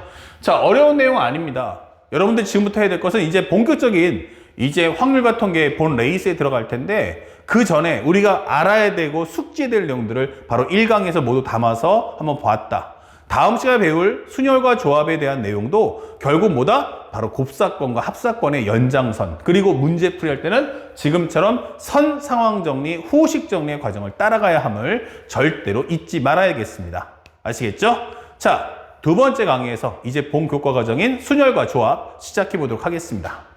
자, 어려운 내용 아닙니다. 여러분들 지금부터 해야 될 것은 이제 본격적인 이제 확률과 통계 본 레이스에 들어갈 텐데 그 전에 우리가 알아야 되고 숙지될 내용들을 바로 1강에서 모두 담아서 한번 보았다. 다음 시간에 배울 순열과 조합에 대한 내용도 결국 뭐다? 바로 곱사건과 합사건의 연장선, 그리고 문제 풀이할 때는 지금처럼 선 상황 정리, 후식 정리의 과정을 따라가야 함을 절대로 잊지 말아야겠습니다. 아시겠죠? 자, 두 번째 강의에서 이제 본 교과 과정인 순열과 조합 시작해 보도록 하겠습니다.